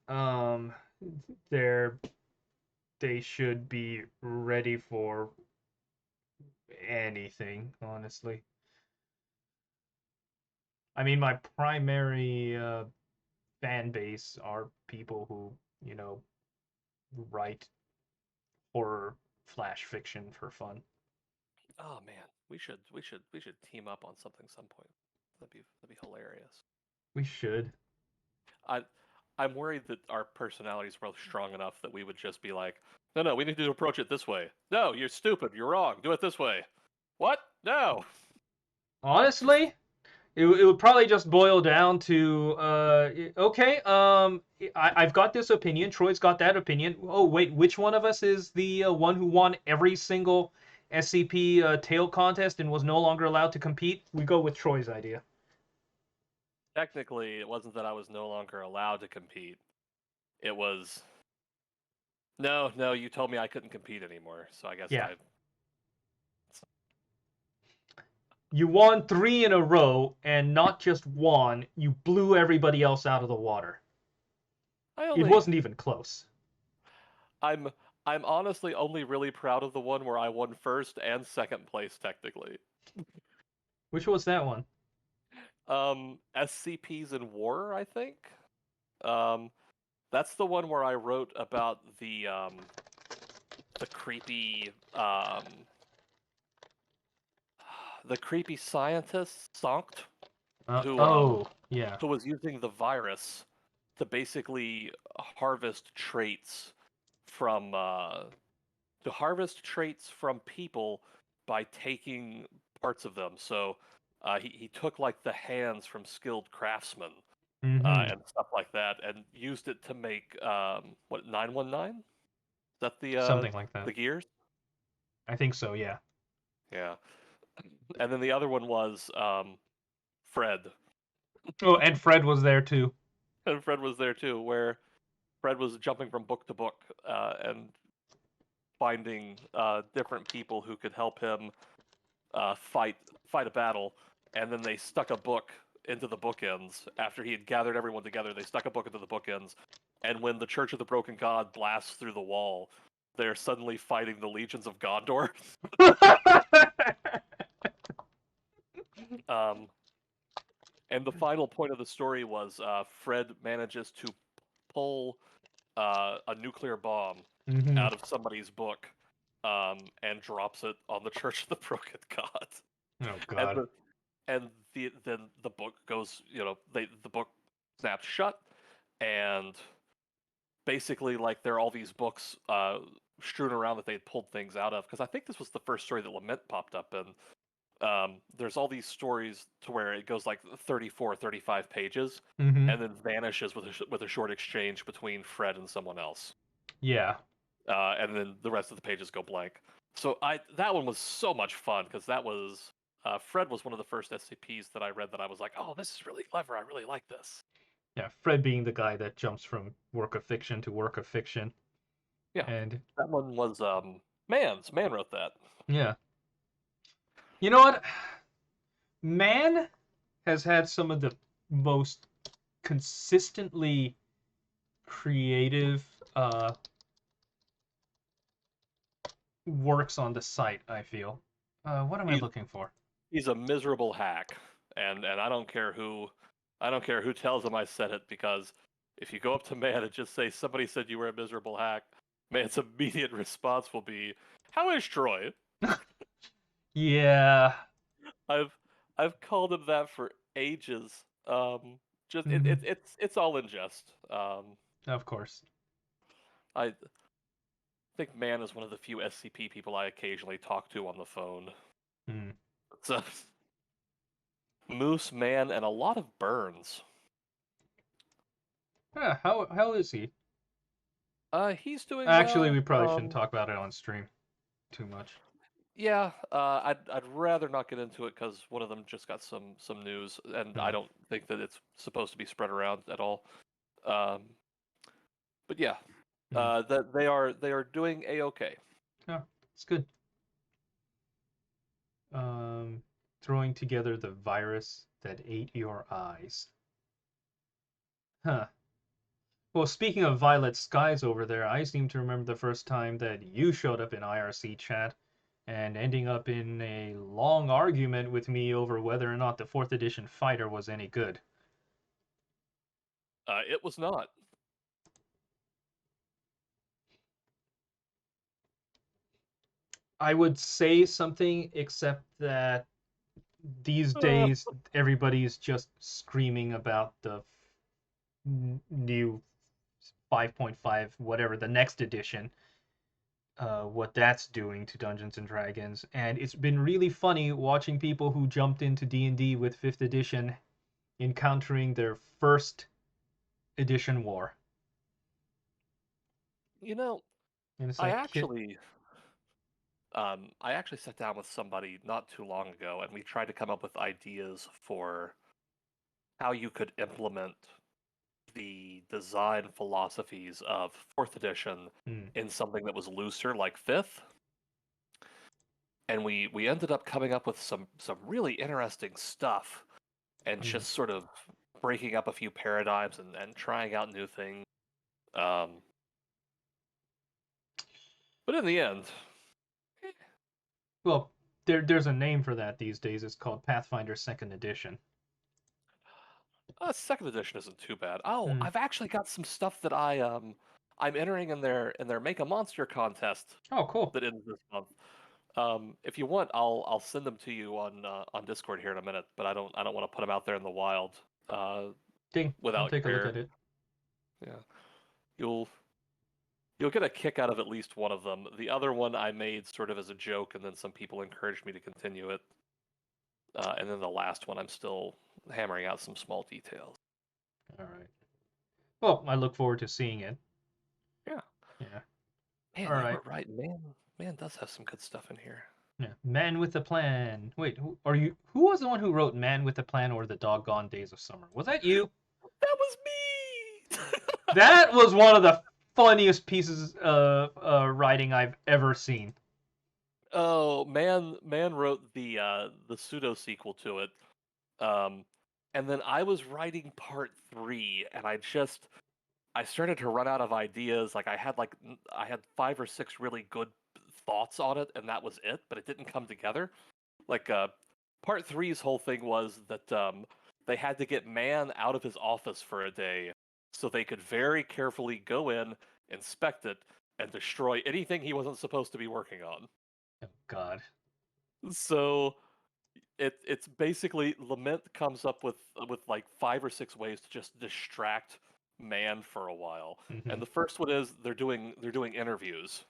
they're they should be ready for anything, honestly. I mean, my primary fan base are people who, you know, write horror flash fiction for fun. Oh man, we should team up on something some point. That'd be hilarious. We should. I I'm worried that our personalities are both strong enough that we would just be like, no, we need to approach it this way. No, you're stupid. You're wrong. Do it this way. What? No. Honestly, it would probably just boil down to okay, I've got this opinion, Troy's got that opinion. Oh wait, which one of us is the one who won every single SCP tail contest and was no longer allowed to compete? We go with Troy's idea. Technically, it wasn't that I was no longer allowed to compete. It was no. You told me I couldn't compete anymore, so I guess Yeah. I. You won 3 in a row, and not just one, you blew everybody else out of the water. I It only. wasn't even close. I'm. I'm honestly only really proud of the one where I won first and second place technically. Which was that one? SCPs in War, I think. Um, that's the one where I wrote about the creepy the creepy scientist Sankt Oh, yeah. who was using the virus to basically harvest traits from people by taking parts of them. So he took like the hands from skilled craftsmen Mm-hmm. and stuff like that, and used it to make what 919? Is that Something like that. the gears? I think so, yeah. Yeah. And then the other one was Fred, Oh, and Fred was there too. and Fred was there too, where Fred was jumping from book to book and finding different people who could help him fight a battle, and then they stuck a book into the bookends after he had gathered everyone together. They stuck a book into the bookends, and when the Church of the Broken God blasts through the wall, they're suddenly fighting the legions of Gondor. um, and the final point of the story was Fred manages to pull a nuclear bomb Hmm. out of somebody's book and drops it on the Church of the Broken God. Oh And God. then the book goes, the book snaps shut, and basically like there are all these books strewn around that they'd pulled things out of, because I think this was the first story that Lament popped up in. There's all these stories to where it goes like 34, 35 pages, Hmm. and then vanishes with a short exchange between Fred and someone else, Yeah. and then the rest of the pages go blank. So that one was so much fun, because that was Fred was one of the first SCPs that I read that I was like, oh, this is really clever. I really like this. Yeah. Fred being the guy that jumps from work of fiction to work of fiction, Yeah, and that one was Man wrote that. yeah. You know what? Man has had some of the most consistently creative works on the site, I feel. What am I He's looking for? he's a miserable hack, and I don't care who tells him I said it, because if you go up to Man and just say somebody said you were a miserable hack, Man's immediate response will be, "How is Troy?" Yeah. I've I've called him that for ages. Just Hmm. it's all in jest. Of course. I think Man is one of the few SCP people I occasionally talk to on the phone. Hmm. So Moose, Man, and a lot of Burns. Yeah, how is he? He's doing Actually, we well. probably shouldn't talk about it on stream too much. Yeah. I'd rather not get into it, because one of them just got some news, and I Hmm. don't think that it's supposed to be spread around at all. Um, but yeah, Hmm. that they are doing a-okay. Yeah, it's good. Um, Throwing together the virus that ate your eyes. Huh. Well, speaking of violet skies over there, I seem to remember the first time that you showed up in IRC chat and ending up in a long argument with me over whether or not the 4th edition fighter was any good. It was not. I would say something except that these days everybody's just screaming about the new 5.5 whatever the next edition, what that's doing to Dungeons and Dragons, and it's been really funny watching people who jumped into D&D with 5th edition encountering their first edition war. You know, And it's I like actually I actually sat down with somebody not too long ago, and we tried to come up with ideas for how you could implement the design philosophies of 4th edition hmm, in something that was looser like 5th. And we ended up coming up with some really interesting stuff, and hmm. just sort of breaking up a few paradigms, and trying out new things. Um, but in the end, Well, there's a name for that these days. It's called Pathfinder 2nd edition. 2nd edition isn't too bad. Oh, Hmm. I've actually got some stuff that I'm entering in their Make a Monster contest Oh, cool. that ends this month. If you want, I'll send them to you on Discord here in a minute. But I don't want to put them out there in the wild uh, Ding. I'll without take a look your at it. yeah. You'll you'll get a kick out of at least one of them. The other one I made sort of as a joke, and then some people encouraged me to continue it. And then the last one, I'm still hammering out some small details. All right. Well, I look forward to seeing it. Yeah. Yeah. Man, All you right. were right. Man does have some good stuff in here. Yeah. Man with a Plan. Wait, who was the one who wrote Man with a Plan or The Doggone Days of Summer? Was that you? That was me. That was one of the funniest pieces of writing I've ever seen. Oh, man wrote the pseudo sequel to it. Um, and then I was writing part 3, and I started to run out of ideas. Like I had 5 or 6 really good thoughts on it, and that was it. But it didn't come together. Like part three's whole thing was that they had to get Man out of his office for a day, so they could very carefully go in, inspect it, and destroy anything he wasn't supposed to be working on. Oh God. So it's basically Lament comes up with like 5 or 6 ways to just distract Man for a while. Hmm. And the first one is they're doing interviews.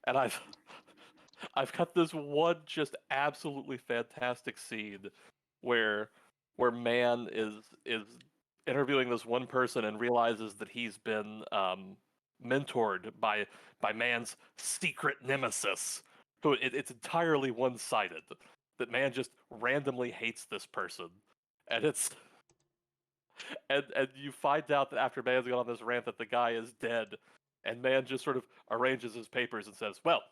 And I've got this one just absolutely fantastic scene where Man is interviewing this one person and realizes that he's been mentored by Man's secret nemesis, who it's entirely one-sided. That Man just randomly hates this person, and and you find out that after Man's gone on this rant that the guy is dead, and Man just sort of arranges his papers and says, "Well,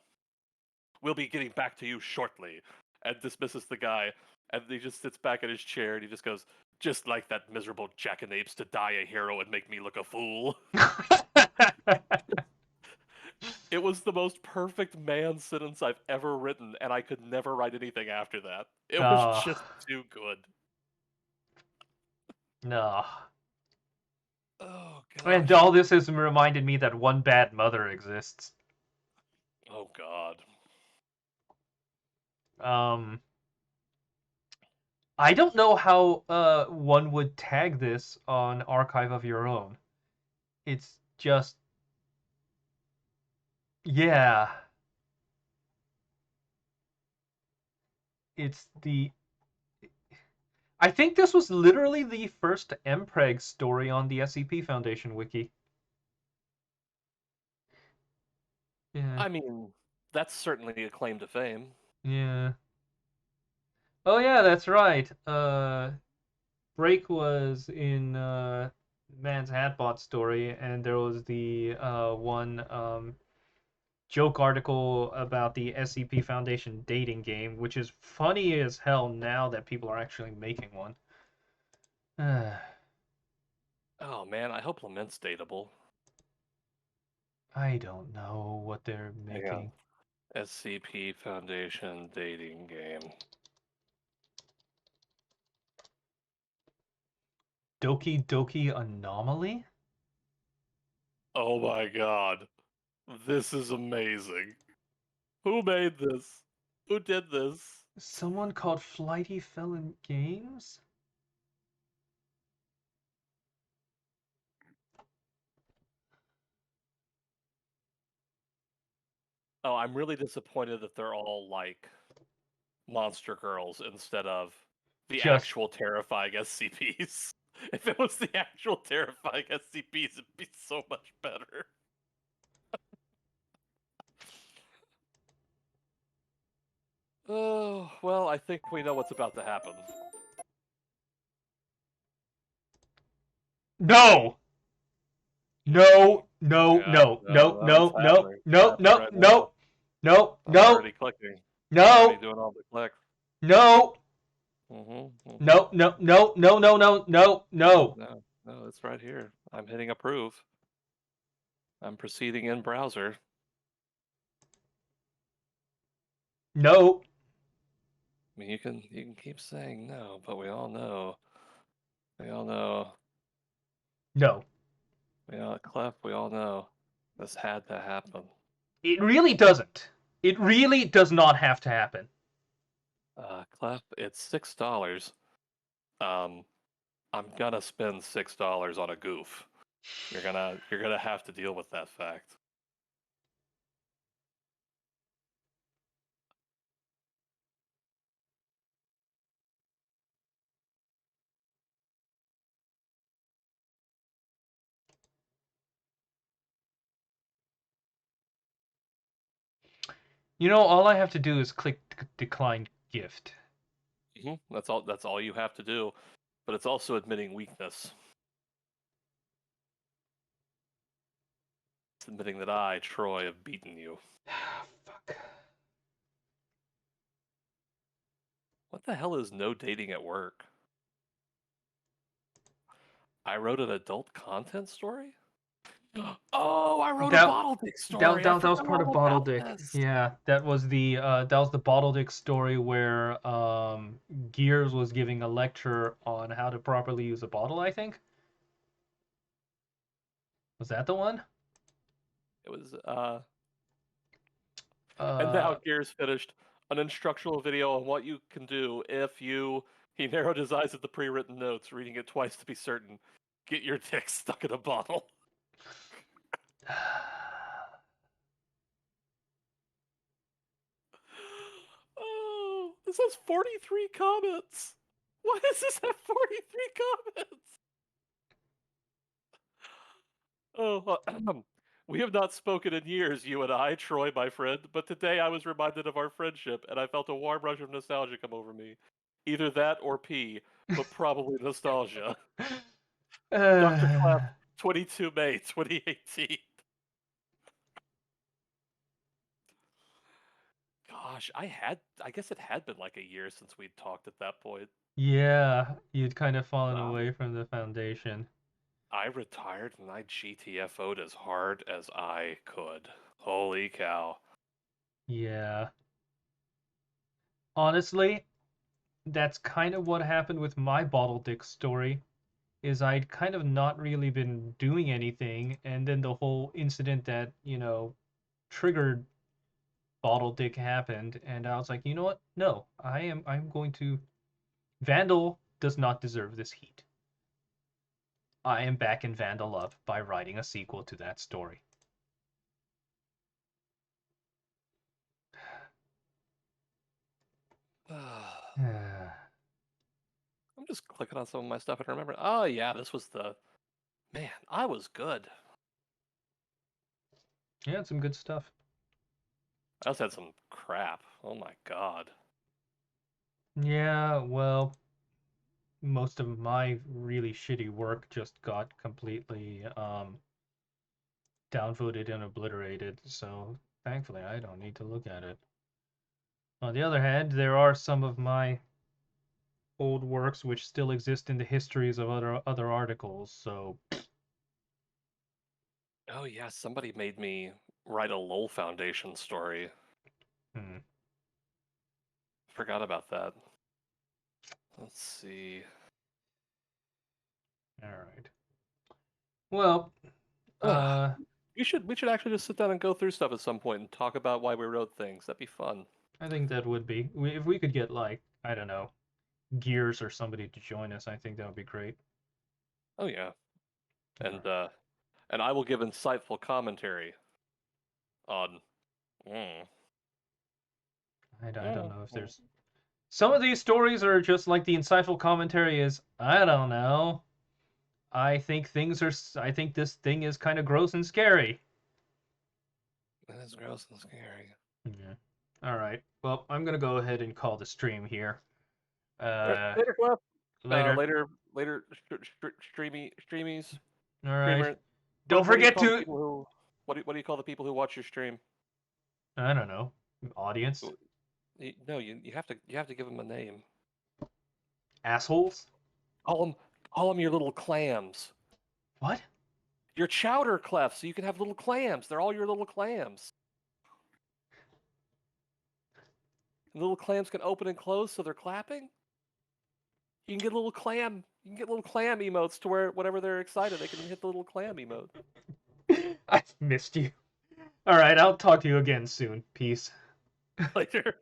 we'll be getting back to you shortly," and dismisses the guy. And he just sits back in his chair and he just goes, "Just like that miserable jackanapes to die a hero and make me look a fool." It was the most perfect Man sentence I've ever written, and I could never write anything after that. It was Oh just too good. no. Oh And gosh. all this has reminded me that one bad mother exists. Oh god. Um, I don't know how one would tag this on Archive of Your Own. It's just, yeah, it's the. I think this was literally the first MPreg story on the SCP Foundation wiki. Yeah, I mean, that's certainly a claim to fame. yeah. Oh yeah, that's right. Break was in Man's Hatbot story, and there was the one joke article about the SCP Foundation dating game, which is funny as hell now that people are actually making one. Oh man, I hope Lament's dateable. I don't know what they're Hang on. making. SCP Foundation dating game. Doki Doki Anomaly? Oh my god. This is amazing. Who made this? Who did this? Someone called Flighty Felon Games? Oh, I'm really disappointed that they're all like monster girls instead of the Just actual terrifying SCPs. If it was the actual terrifying SCPs, it'd be so much better. Oh, well, I think we know what's about to happen. no! No, no, Yeah, no, no, no, it's no, no, happening. It's no, happening no, right now. no, no, I'm no, already clicking. I'm already no, doing all the clicks. no, Mm-hmm, mm-hmm. no, no, no, no, no, no, no, No, no, no, no, it's right here. I'm hitting approve. I'm proceeding in browser. no, I mean, you can keep saying no, but we all know, no. Clef, we all know this had to happen. It really doesn't. It really does not have to happen. Clef, it's $6. Um, I'm gonna spend $6 on a goof. You're gonna have to deal with that fact. You know, all I have to do is click decline gift. That's all. That's all you have to do. But it's also admitting weakness. It's admitting that I, Troy, have beaten you. Fuck. What the hell is no dating at work? I wrote an adult content story? Oh, I wrote a That bottle dick that story. I that, that was forgot part of all Bottle about Dick. this. Yeah, that was the Bottle Dick story where Gears was giving a lecture on how to properly use a bottle, I think. Was that the one? It was and now Uh Gears finished an instructional video on what you can do if you he narrowed his eyes at the pre-written notes, reading it twice to be certain. Get your dick stuck in a bottle. Oh, this has 43 comments. Why does this have 43 comments? Oh, we have not spoken in years, you and I, Troy, my friend, but today I was reminded of our friendship, and I felt a warm rush of nostalgia come over me. Either that or pee, but probably nostalgia. Dr. Clef, 22 May 2018. Gosh, I guess it had been like a year since we'd talked at that point. yeah, you'd kind of fallen Uh, away from the foundation. I retired and I GTFO'd as hard as I could. Holy cow. Yeah. Honestly, that's kind of what happened with my Bottle Dick story. Is I'd kind of not really been doing anything, and then the whole incident that, triggered Bottle Dick happened, and I was like, you know what? No, I'm going to Vandal does not deserve this heat. I am back in Vandal up by writing a sequel to that story. I'm just clicking on some of my stuff and remember. Oh yeah, this was the man. I was good. Yeah, some good stuff. I also had some crap. Oh my god. Yeah, well, most of my really shitty work just got completely downvoted and obliterated, so thankfully I don't need to look at it. On the other hand, there are some of my old works which still exist in the histories of other articles, so Oh yeah, somebody made me write a LOL Foundation story. hmm. Forgot about that. Let's see. All right. Well, Ugh. uh We should actually just sit down and go through stuff at some point and talk about why we wrote things. That'd be fun. I think that would be if we could get like, I don't know, Gears or somebody to join us, I think that would be great. Oh yeah. All And right. and I will give insightful commentary on mm, I don't know if mm. there's some of these stories are just like the insightful commentary is, I don't know. I think this thing is kind of gross and scary. That is gross and scary. Yeah. All right. Well, I'm gonna go ahead and call the stream here. All right, Uh, later, Cliff. later. Later, streamies, All right. streamer. Don't What do you forget call the to. people who? What do you call the people who watch your stream? I don't know. Audience. No, you have to give them a name. Assholes. Call them call them your little clams. What? Your chowder clefs, so you can have little clams. They're all your little clams. And little clams can open and close, so they're clapping. You can get little clam. You can get little clam emotes to where whenever they're excited, they can hit the little clam emote. I've missed you. All right. I'll talk to you again soon. Peace. Later.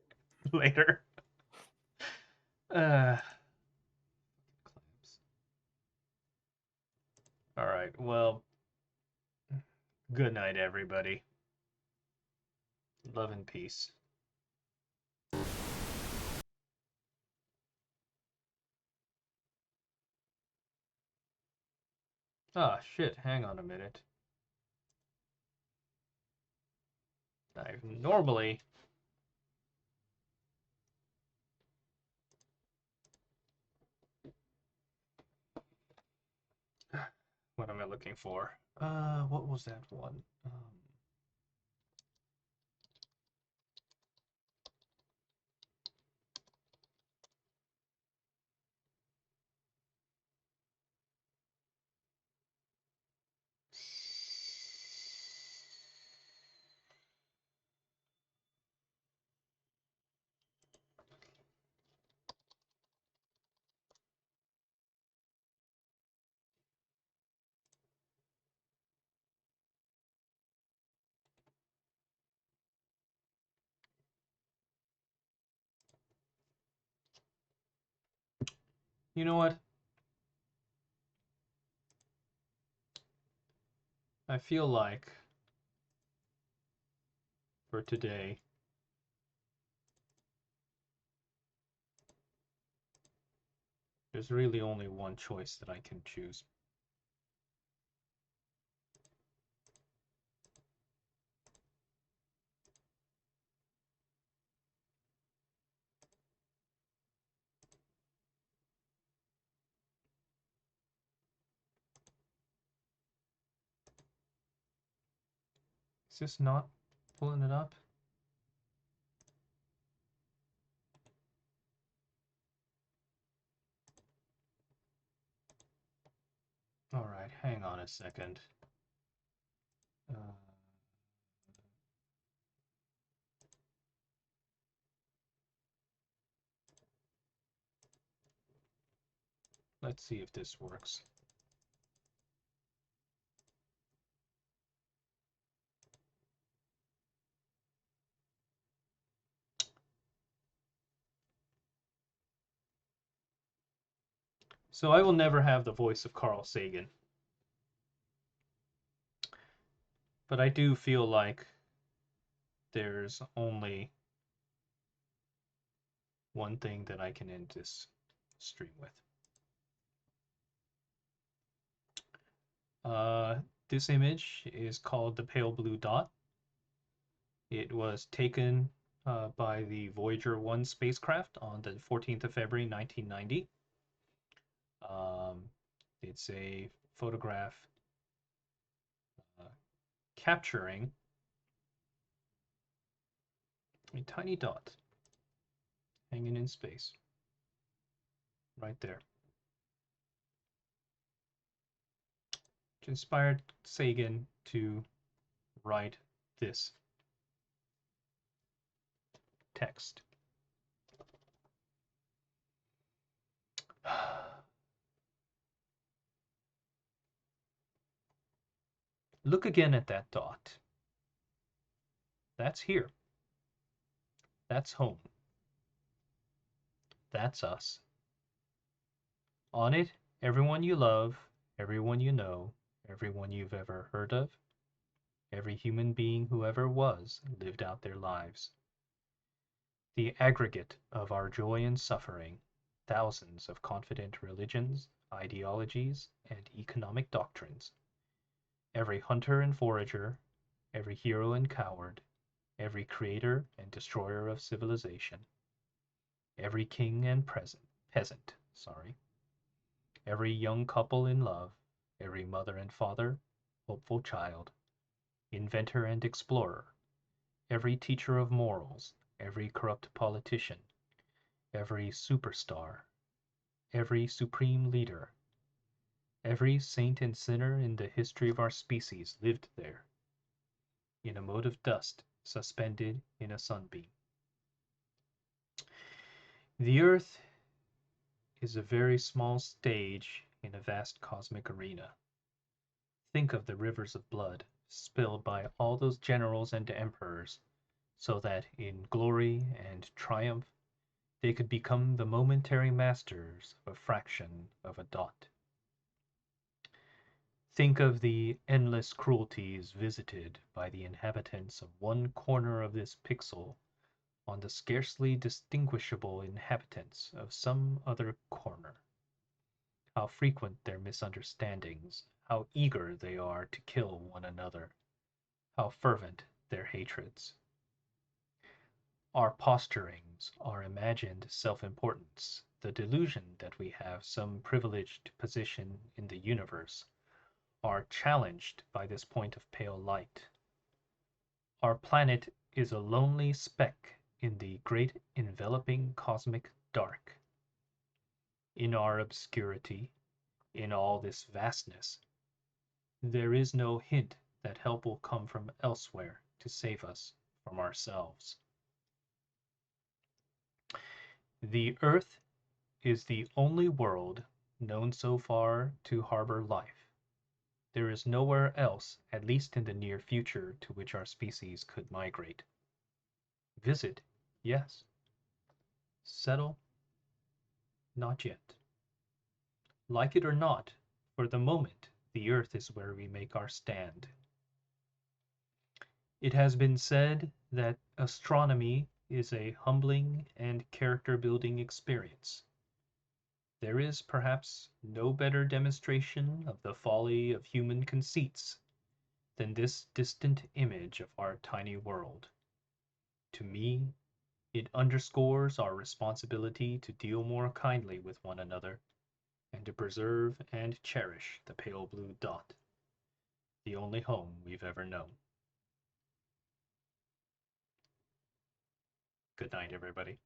Later. Uh. All right. Well, good night, everybody. Love and peace. Ah, shit. Hang on a minute. I normally what am I looking for? What was that one? You know what? I feel like for today, there's really only one choice that I can choose. Is this not pulling it up? All right, hang on a second. Let's see if this works. So I will never have the voice of Carl Sagan. But I do feel like there's only one thing that I can end this stream with. This image is called the Pale Blue Dot. It was taken by the Voyager 1 spacecraft on the 14th of February 1990. It's a photograph capturing a tiny dot hanging in space right there, which inspired Sagan to write this text. Look again at that dot. That's here. That's home. That's us. On it, everyone you love, everyone you know, everyone you've ever heard of, every human being who ever was lived out their lives. The aggregate of our joy and suffering, thousands of confident religions, ideologies, and economic doctrines. Every hunter and forager, every hero and coward, every creator and destroyer of civilization, every king and peasant, every young couple in love, every mother and father, hopeful child, inventor and explorer, every teacher of morals, every corrupt politician, every superstar, every supreme leader, every saint and sinner in the history of our species lived there, in a mote of dust suspended in a sunbeam. The Earth is a very small stage in a vast cosmic arena. Think of the rivers of blood spilled by all those generals and emperors, so that in glory and triumph they could become the momentary masters of a fraction of a dot. Think of the endless cruelties visited by the inhabitants of one corner of this pixel on the scarcely distinguishable inhabitants of some other corner. How frequent their misunderstandings, how eager they are to kill one another, how fervent their hatreds. Our posturings, our imagined self-importance, the delusion that we have some privileged position in the universe, are challenged by this point of pale light. Our planet is a lonely speck in the great enveloping cosmic dark. In our obscurity, in all this vastness, there is no hint that help will come from elsewhere to save us from ourselves. The Earth is the only world known so far to harbor life. There is nowhere else, at least in the near future, to which our species could migrate. Visit, yes. Settle, not yet. Like it or not, for the moment, the Earth is where we make our stand. It has been said that astronomy is a humbling and character-building experience. There is perhaps no better demonstration of the folly of human conceits than this distant image of our tiny world. To me, it underscores our responsibility to deal more kindly with one another and to preserve and cherish the pale blue dot, the only home we've ever known. Good night, everybody.